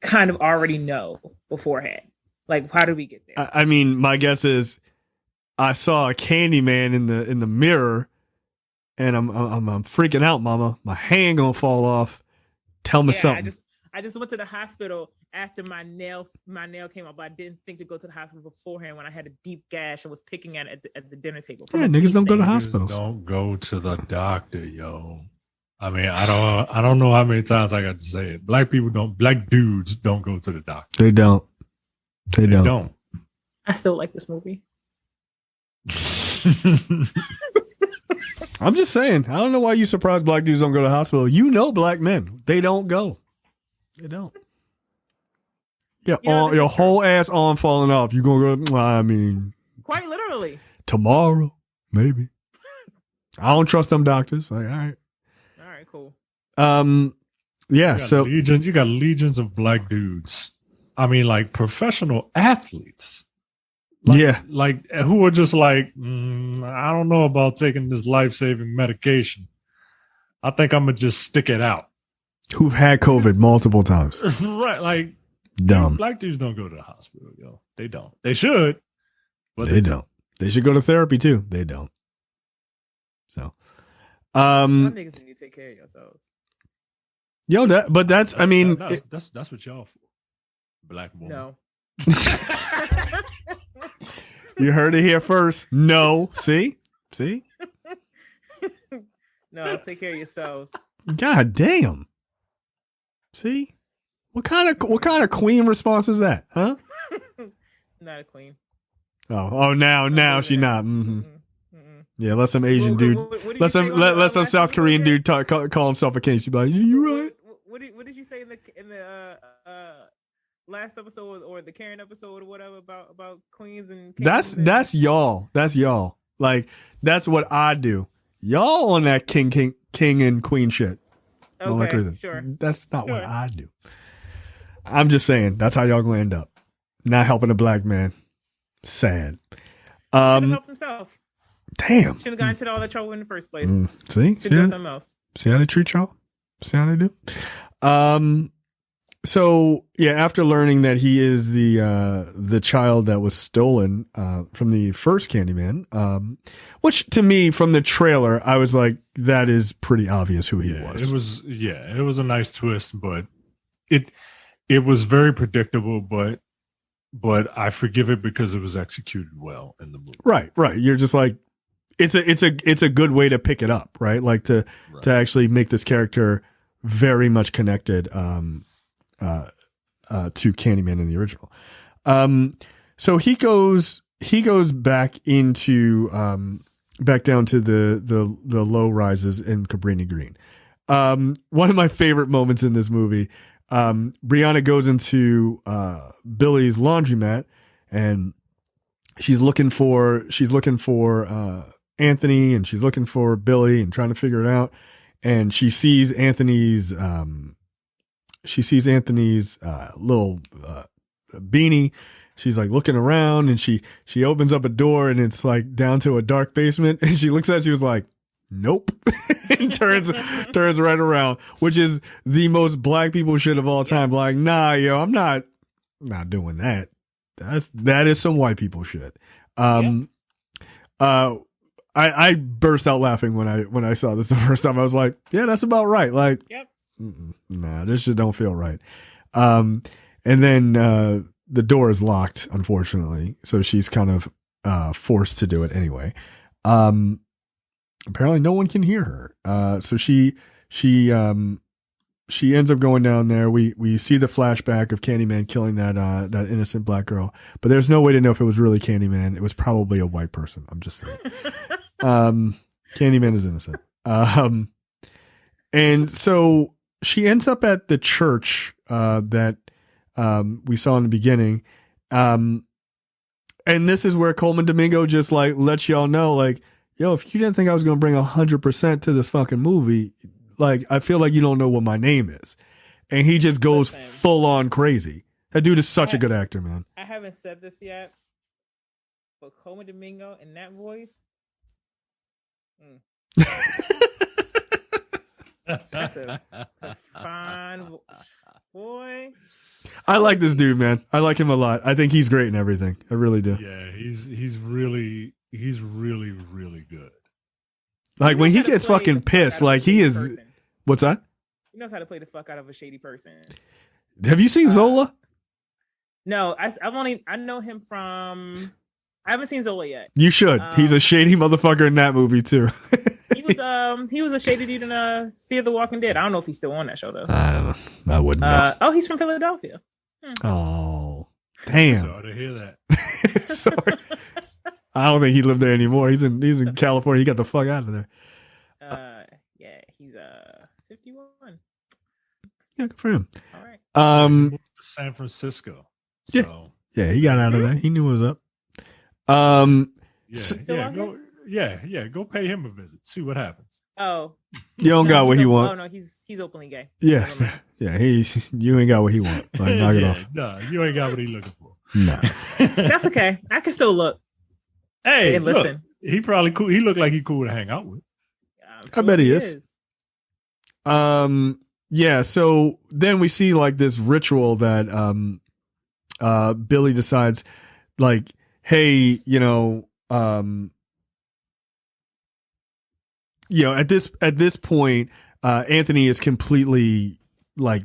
kind of already know beforehand? Like, how did we get there? I mean, my guess is I saw a Candyman in the mirror, and I'm freaking out, Mama. My hand gonna fall off. Tell me something. I just went to the hospital after my nail came out, but I didn't think to go to the hospital beforehand when I had a deep gash and was picking at it at the dinner table. Yeah, niggas don't go to hospitals. Don't go to the doctor, yo. I mean, I don't know how many times I got to say it. Black dudes don't go to the doctor. They don't. They don't. I still like this movie. I'm just saying. I don't know why you surprised black dudes don't go to the hospital. You know black men. They don't go. They don't. Yeah, your whole ass arm falling off. You gonna go? I mean, quite literally. Tomorrow, maybe. I don't trust them doctors. Like, all right, cool. Yeah. So you got legions of black dudes. I mean, like professional athletes. Like who are just like, I don't know about taking this life-saving medication. I think I'm gonna just stick it out. Who've had COVID multiple times. Right, like dumb. Black dudes don't go to the hospital, yo. They don't. They should, but they don't. They should go to therapy too. They don't. So, some niggas need to take care of yourselves. Yo, that's I mean, that's what y'all for. Black woman. No. You heard it here first. No. See? No, take care of yourselves. God damn. See? What kind of queen response is that? Huh? Not a queen. Oh, now she not. Mm-hmm. Yeah, let some Asian dude, let some South Korean dude call himself a king. She'd be like, "You right?" What did you say in the last episode or the Karen episode or whatever about queens and kings? That's y'all. That's y'all. Like that's what I do. Y'all on that king and queen shit. Okay, sure. That's not what I do. I'm just saying that's how y'all gonna end up. Not helping a black man. Sad. Should have helped himself. Damn. Should have gotten into all that trouble in the first place. See? Should do something else. See how they treat y'all? See how they do? So yeah, after learning that he is the child that was stolen from the first Candyman, which to me from the trailer I was like, that is pretty obvious who he was. It was a nice twist, but it was very predictable, but I forgive it because it was executed well in the movie. Right. You're just like, it's a good way to pick it up, right? Like to actually make this character very much connected to Candyman in the original. So he goes back into back down to the low rises in Cabrini-Green. One of my favorite moments in this movie, Brianna goes into Billy's laundromat and she's looking for Anthony and she's looking for Billy and trying to figure it out, and she sees Anthony's little beanie. She's like looking around and she opens up a door and it's like down to a dark basement, and she looks at it, she was like, nope. And turns right around, which is the most black people shit of all time. Like, nah, yo, I'm not doing that. That is some white people shit. I burst out laughing when I saw this the first time. I was like, yeah, that's about right. Like, yep. Nah, this shit don't feel right. And then the door is locked, unfortunately, so she's kind of forced to do it anyway. Apparently no one can hear her. So she ends up going down there. We see the flashback of Candyman killing that innocent black girl, but there's no way to know if it was really Candyman. It was probably a white person. I'm just saying. Candyman is innocent. And so she ends up at the church that we saw in the beginning. And this is where Coleman Domingo just like lets y'all know, like, yo, if you didn't think I was going to bring 100% to this fucking movie, like, I feel like you don't know what my name is. And he just goes full on crazy. That dude is such a good actor, man. I haven't said this yet, but Coleman Domingo in that voice. That's a fine boy. I like this dude, man. I like him a lot. I think he's great in everything. I really do. Yeah, he's really really good. Like when he gets fucking pissed, like he is. Person. What's that? He knows how to play the fuck out of a shady person. Have you seen Zola? No, I know him from. I haven't seen Zola yet. You should. He's a shady motherfucker in that movie too. he was a shady dude in Fear the Walking Dead. I don't know if he's still on that show though. I wouldn't know. Oh, he's from Philadelphia. Oh, damn. Sorry to hear that. Sorry. I don't think he lived there anymore. He's in California. He got the fuck out of there. Yeah, he's 51. Yeah, good for him. All right. Moved to San Francisco. So. Yeah, he got out of there. He knew what was up. Go pay him a visit. See what happens. Oh, you don't got what he want. Oh no, he's openly gay. Yeah, yeah. You ain't got what he want. Like, knock it off. No, you ain't got what he looking for. No, that's okay. I can still look. Hey, and listen. Look, he probably cool. He looked like he cool to hang out with. I bet he is. Yeah. So then we see like this ritual that Billy decides, like, hey, at this point, Anthony is completely like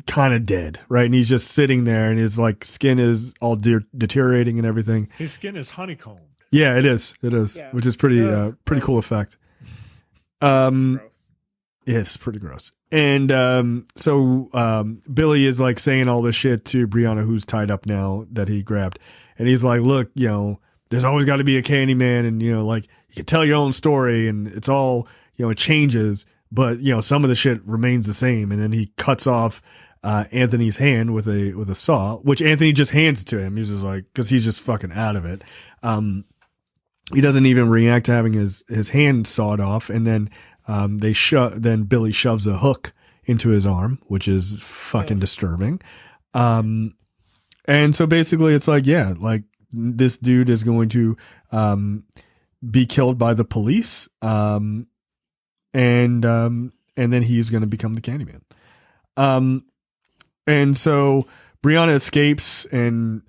kind of dead, right? And he's just sitting there, and his like skin is all deteriorating and everything. His skin is honeycombed. Yeah, it is. It is, yeah. Which is pretty cool effect. Gross. Yeah, it's pretty gross. And so Billy is like saying all this shit to Brianna, who's tied up now that he grabbed, and he's like, "Look, there's always got to be a Candyman, and like you can tell your own story, and it's all it changes, but some of the shit remains the same." And then he cuts off Anthony's hand with a saw, which Anthony just hands it to him. He's just like, because he's just fucking out of it. He doesn't even react to having his hand sawed off, and then then Billy shoves a hook into his arm, which is fucking disturbing. And so basically it's like, yeah, like this dude is going to be killed by the police, and then he's going to become the Candyman. And so Brianna escapes, and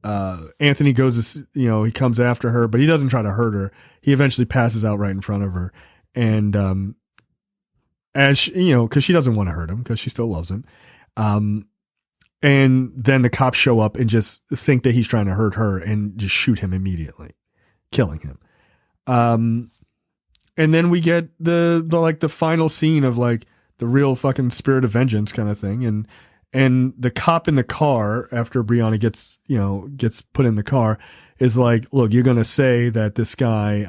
Anthony goes to, he comes after her, but he doesn't try to hurt her. He eventually passes out right in front of her. And, as she, cause she doesn't want to hurt him because she still loves him. And then the cops show up and just think that he's trying to hurt her and just shoot him immediately, killing him. And then we get the final scene of like the real fucking spirit of vengeance kind of thing. And the cop in the car after Brianna gets put in the car is like, look, you're going to say that this guy,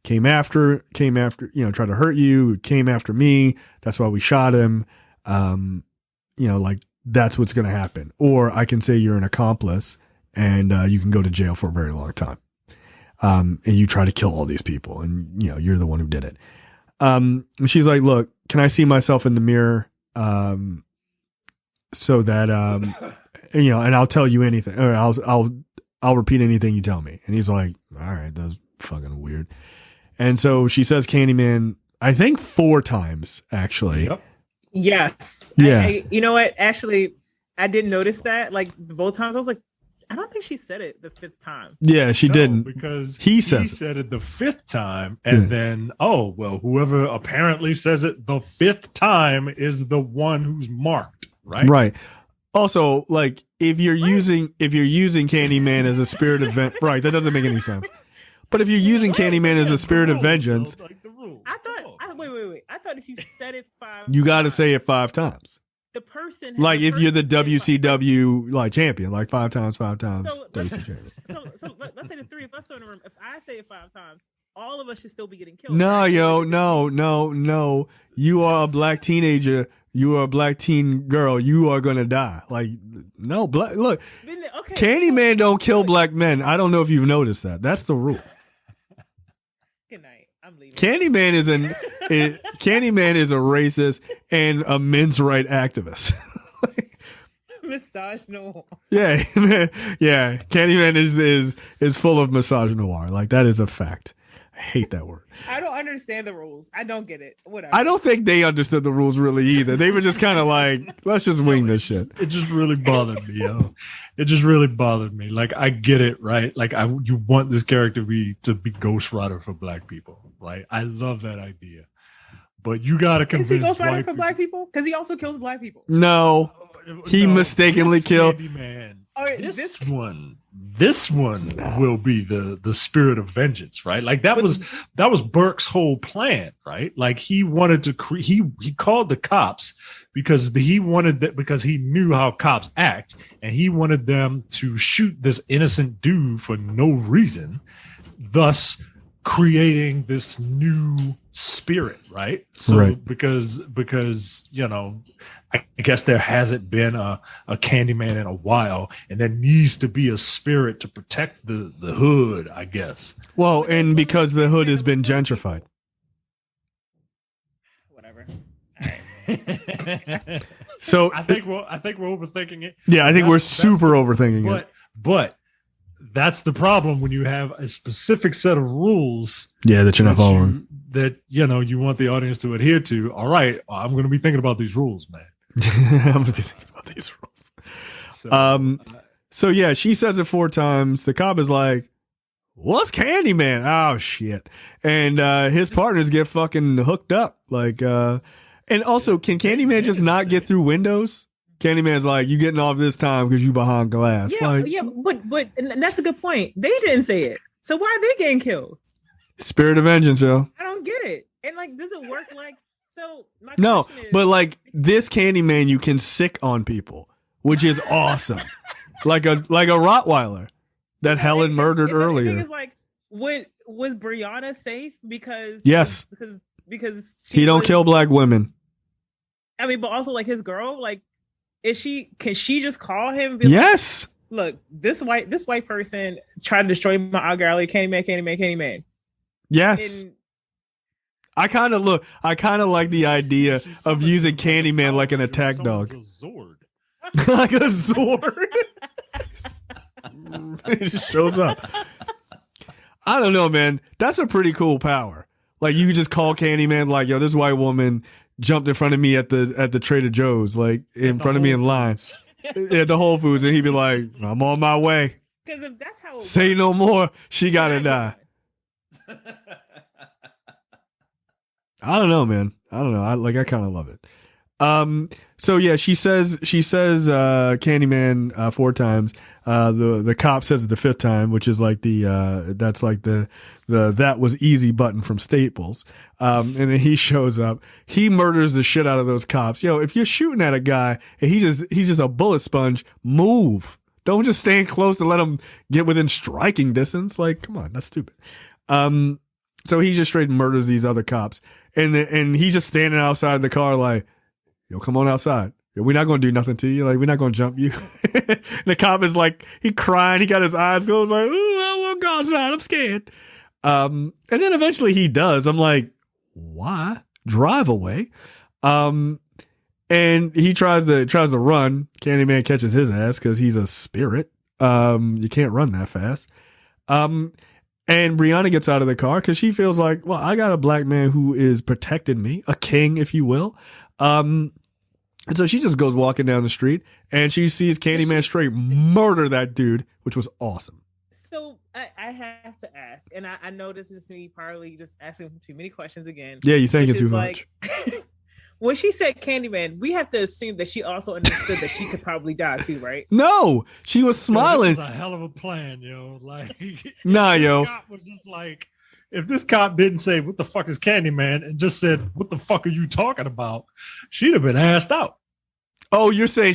came after, tried to hurt you, came after me. That's why we shot him. Like that's what's going to happen. Or I can say you're an accomplice and you can go to jail for a very long time. And you try to kill all these people and, you're the one who did it. And she's like, look, can I see myself in the mirror? So that, and I'll tell you anything, or I'll repeat anything you tell me. And he's like, all right, that's fucking weird. And so she says Candyman, I think 4 times actually. Yep. Yes. Yeah. You know what? Actually, I didn't notice that. Like both times I was like, I don't think she said it the 5th time. Yeah, she didn't, because he said it the 5th time, and then whoever apparently says it the 5th time is the one who's marked, right? Right. Also, like if you're using Candyman as a spirit of right, that doesn't make any sense. But if you're using Candyman as a spirit of vengeance, I thought wait. I thought if you said it 5 you got to say it 5 times. The person, like if you're the WCW like champion, like 5 times. So, WCW champion. so let's say the 3 of us are in the room. If I say it 5 times, all of us should still be getting killed. No, right? yo, no. You are a black teenager. You are a black teen girl. You are gonna die. Like, no, black. Look, Okay, Candyman don't kill black men. I don't know if you've noticed that. That's the rule. Good night. I'm leaving. Candyman is a racist and a men's right activist. Misogynoir. Yeah, yeah. Candyman is full of misogynoir. Like, that is a fact. I hate that word. I don't understand the rules. I don't get it. Whatever. I don't think they understood the rules really either. They were just kind of like, let's just wing this shit. It just really bothered me, yo. It just really bothered me. Like, I get it, right? Like, you want this character to be Ghost Rider for black people, right? I love that idea, but you got to convince. Is he Ghost Rider for black people? Because he also kills black people. No, he mistakenly killed. Candyman. Right, This one will be the spirit of vengeance, right? Like that was Burke's whole plan, right? Like he wanted to he called the cops because he wanted that, because he knew how cops act, and he wanted them to shoot this innocent dude for no reason, thus creating this new spirit, right? So right. because you know, I guess there hasn't been a Candyman in a while, and there needs to be a spirit to protect the hood, I guess. Well, and because the hood has been gentrified. Whatever. All right. So I think we're overthinking it. Yeah, I think we're super overthinking it. But that's the problem when you have a specific set of rules. Yeah, that you're not following. That you know you want the audience to adhere to. All right, I'm going to be thinking about these rules, man. I'm gonna be thinking about these rules. So yeah, she says it 4 times. The cop is like, "What's Candyman?" Oh shit! And his partners get fucking hooked up. Like, and also, can Candyman just not get through windows? Candyman's like, "You getting off this time because you behind glass." Yeah, like, yeah, but and that's a good point. They didn't say it, so why are they getting killed? Spirit of vengeance, yo. I don't get it. And like, does it work like? So no, question is, but like this Candyman, you can sick on people, which is awesome. like a Rottweiler that Helen murdered earlier. The thing is, like, was Brianna safe? Because yes, because he don't kill black women. I mean, but also like his girl, like, can she just call him? And be yes. Like, look, this white person tried to destroy my art gallery. Candyman. Yes. And I kind of like the idea of using Candyman like an attack dog. Like a Zord. It just shows up. I don't know, man. That's a pretty cool power. Like, you could just call Candyman like, yo, this white woman jumped in front of me at the Trader Joe's, like in front of me in line at the Whole Foods, and he'd be like, I'm on my way. Because if that's how it say works, no more, she gotta die. I don't know, man. I don't know. I kind of love it. So yeah, she says Candyman 4 times. The cop says it the 5th time, which is like that's like the that was easy button from Staples. And then he shows up. He murders the shit out of those cops. Yo, if you're shooting at a guy and he's just a bullet sponge, move. Don't just stand close to let him get within striking distance. Like, come on, that's stupid. So he just straight murders these other cops. And he's just standing outside the car like, yo, come on outside. Yo, we're not going to do nothing to you. Like, we're not going to jump you. And the cop is like, he crying. He got his eyes closed like, ooh, I won't go outside. I'm scared. And then eventually he does. I'm like, why? Drive away. And he tries to run. Candyman catches his ass because he's a spirit. You can't run that fast. And Brianna gets out of the car because she feels like, well, I got a black man who is protecting me, a king, if you will. And so she just goes walking down the street and she sees Candyman straight murder that dude, which was awesome. So I have to ask, and I know this is me probably just asking too many questions again. Yeah, you're thinking too much. When she said Candyman, we have to assume that she also understood that she could probably die too, right? No, she was smiling. That was a hell of a plan, yo. Like, nah, yo. Cop was just like, if this cop didn't say, what the fuck is Candyman, and just said, what the fuck are you talking about? She'd have been asked out. Oh, you're saying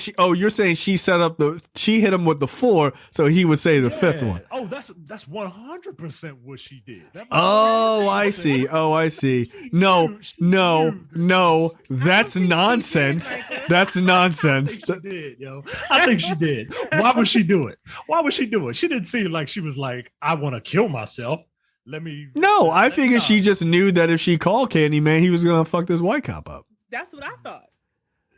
she set up she hit him with the 4, so he would say the 5th one. Oh, that's 100% what she did. Oh, I see. No, that's nonsense. That's nonsense. I think she did, yo. I think she did. Why would she do it? She didn't seem like she was like, I want to kill myself. No, I figured she just knew that if she called Candyman, he was gonna fuck this white cop up. That's what I thought.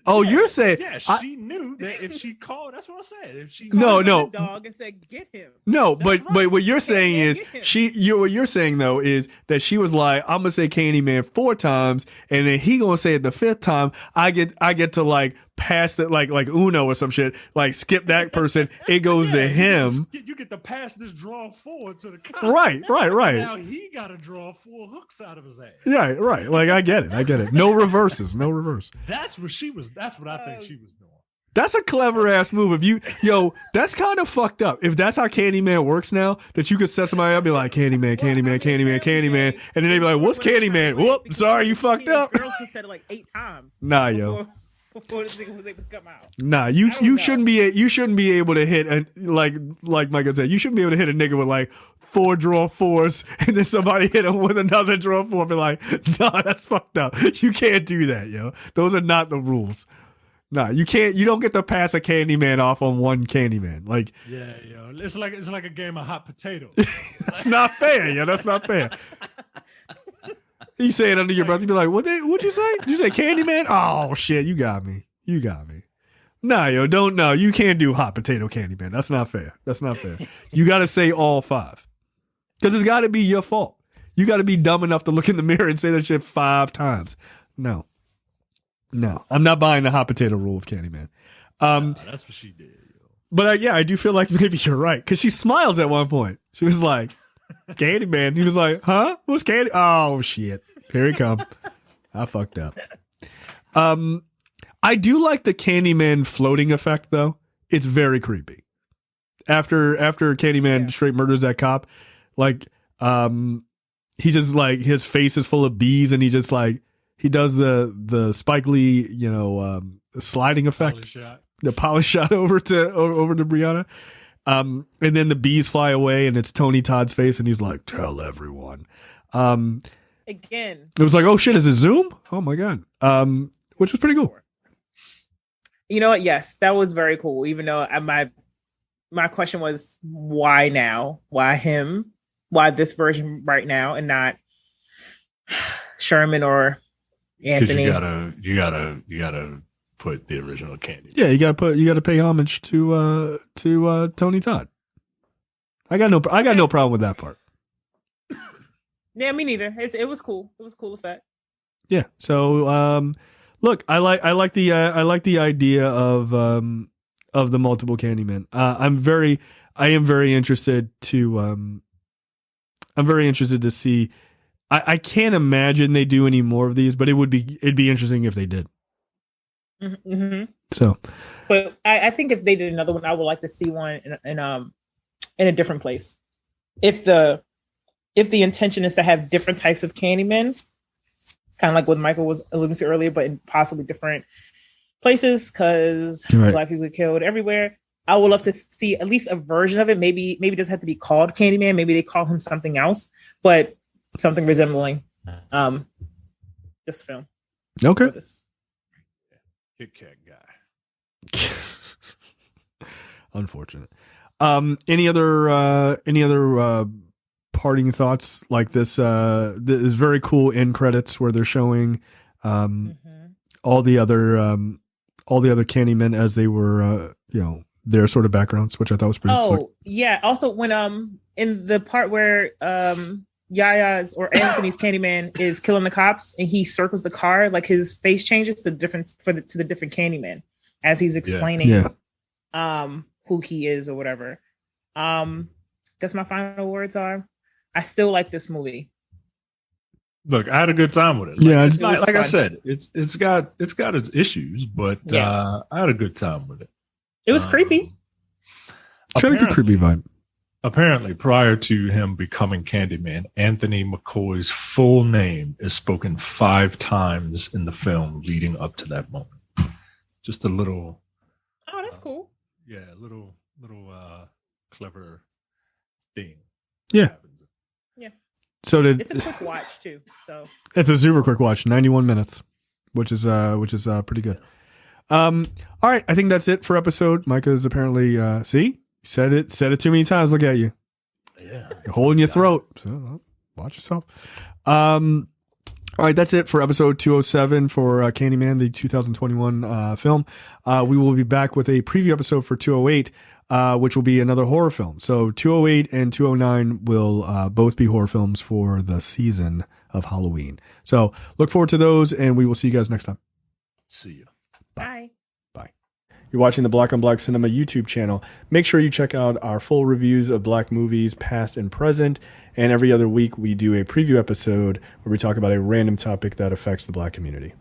Oh, you're saying? Yeah, she knew that if she called, that's what I said. If she called the dog and said, "Get him." No, but what you're saying is what you're saying though is that she was like, I'm gonna say Candyman 4 times, and then he gonna say it the 5th time. I get to like pass it like Uno or some shit, like skip that person. It goes to him. You get to pass this draw 4 to the cop. Right. Now he got to draw 4 hooks out of his ass. Yeah, right. Like I get it. No reverses. No reverse. That's what I think she was doing. That's a clever ass move. That's kind of fucked up. If that's how Candyman works now, that you could set somebody up, be like Candyman, and then they be like, "What's Candyman?" Whoop, sorry, you fucked up. Girls said it like 8 times. Nah, yo. Before this thing was able to come out. Nah, you shouldn't be able to hit like Michael said, you shouldn't be able to hit a nigga with like 4 draw 4s and then somebody hit him with another draw 4 and be like, nah, that's fucked up. You can't do that, yo. Those are not the rules. Nah, you don't get to pass a Candyman off on one Candyman. Like, yeah, yo. It's like a game of hot potato. That's not fair, yo. That's not fair. You say it under your breath, you be like, what'd you say? Did you say Candyman? Oh shit, you got me. Nah, yo, you can't do hot potato Candyman. That's not fair. You gotta say all 5. Cause it's gotta be your fault. You gotta be dumb enough to look in the mirror and say that shit 5 times. No, I'm not buying the hot potato rule of Candyman. That's what she did, yo. But I do feel like maybe you're right. Cause she smiles at one point. She was like, Candyman. He was like, huh? What's Candy? Oh shit. Here he come. I fucked up. I do like the Candyman floating effect though. It's very creepy. After Candyman straight murders that cop, like he just like his face is full of bees and he just like he does the Spike Lee, sliding effect. The polish shot over to Brianna. And then the bees fly away and it's Tony Todd's face and he's like, tell everyone. Again. It was like, oh shit, is it Zoom? Oh my God. Which was pretty cool. You know what? Yes, that was very cool. Even though my question was, why now? Why him? Why this version right now and not Sherman or Anthony? You gotta put the original Candy. Yeah, you gotta pay homage to Tony Todd. I got no problem with that part. Yeah, me neither. It was cool. It was a cool effect. Yeah. So look, I like the idea of the multiple Candymen. I am very interested to see. I can't imagine they do any more of these, but it'd be interesting if they did. Mm-hmm. So, but I think if they did another one, I would like to see one in a different place. If the intention is to have different types of Candymen, kind of like what Michael was alluding to earlier, but in possibly different places because Black people get killed everywhere. I would love to see at least a version of it. Maybe it doesn't have to be called Candyman. Maybe they call him something else, but something resembling this film. Okay. Kit Kat guy. Unfortunate. Any other parting thoughts like this? This very cool end credits where they're showing all the other Candymen as they were their sort of backgrounds, which I thought was pretty cool. Oh yeah. Also when in the part where Yaya's or Anthony's Candyman is killing the cops and he circles the car, like his face changes to the different Candyman as he's explaining who he is or whatever. Guess my final words are, I still like this movie. Look, I had a good time with it. Like I said, it's got its issues, but I had a good time with it. It was creepy. It's got a good creepy vibe. Apparently, prior to him becoming Candyman, Anthony McCoy's full name is spoken 5 times in the film leading up to that moment. just a little. Oh, that's cool. Yeah, little clever thing. Yeah. Yeah. So It's a quick watch too. So it's a super quick watch, 91 minutes, which is pretty good. All right, I think that's it for episode. Micah's apparently said it too many times. Look at you. Yeah. You're holding your throat. So watch yourself. All right, that's it for episode 207 for Candyman, the 2021 film. We will be back with a preview episode for 208, which will be another horror film. So 208 and 209 will both be horror films for the season of Halloween. So look forward to those, and we will see you guys next time. See you. bye. Bye. You're watching the Black on Black Cinema YouTube channel. Make sure you check out our full reviews of Black movies, past and present. And every other week, we do a preview episode where we talk about a random topic that affects the Black community.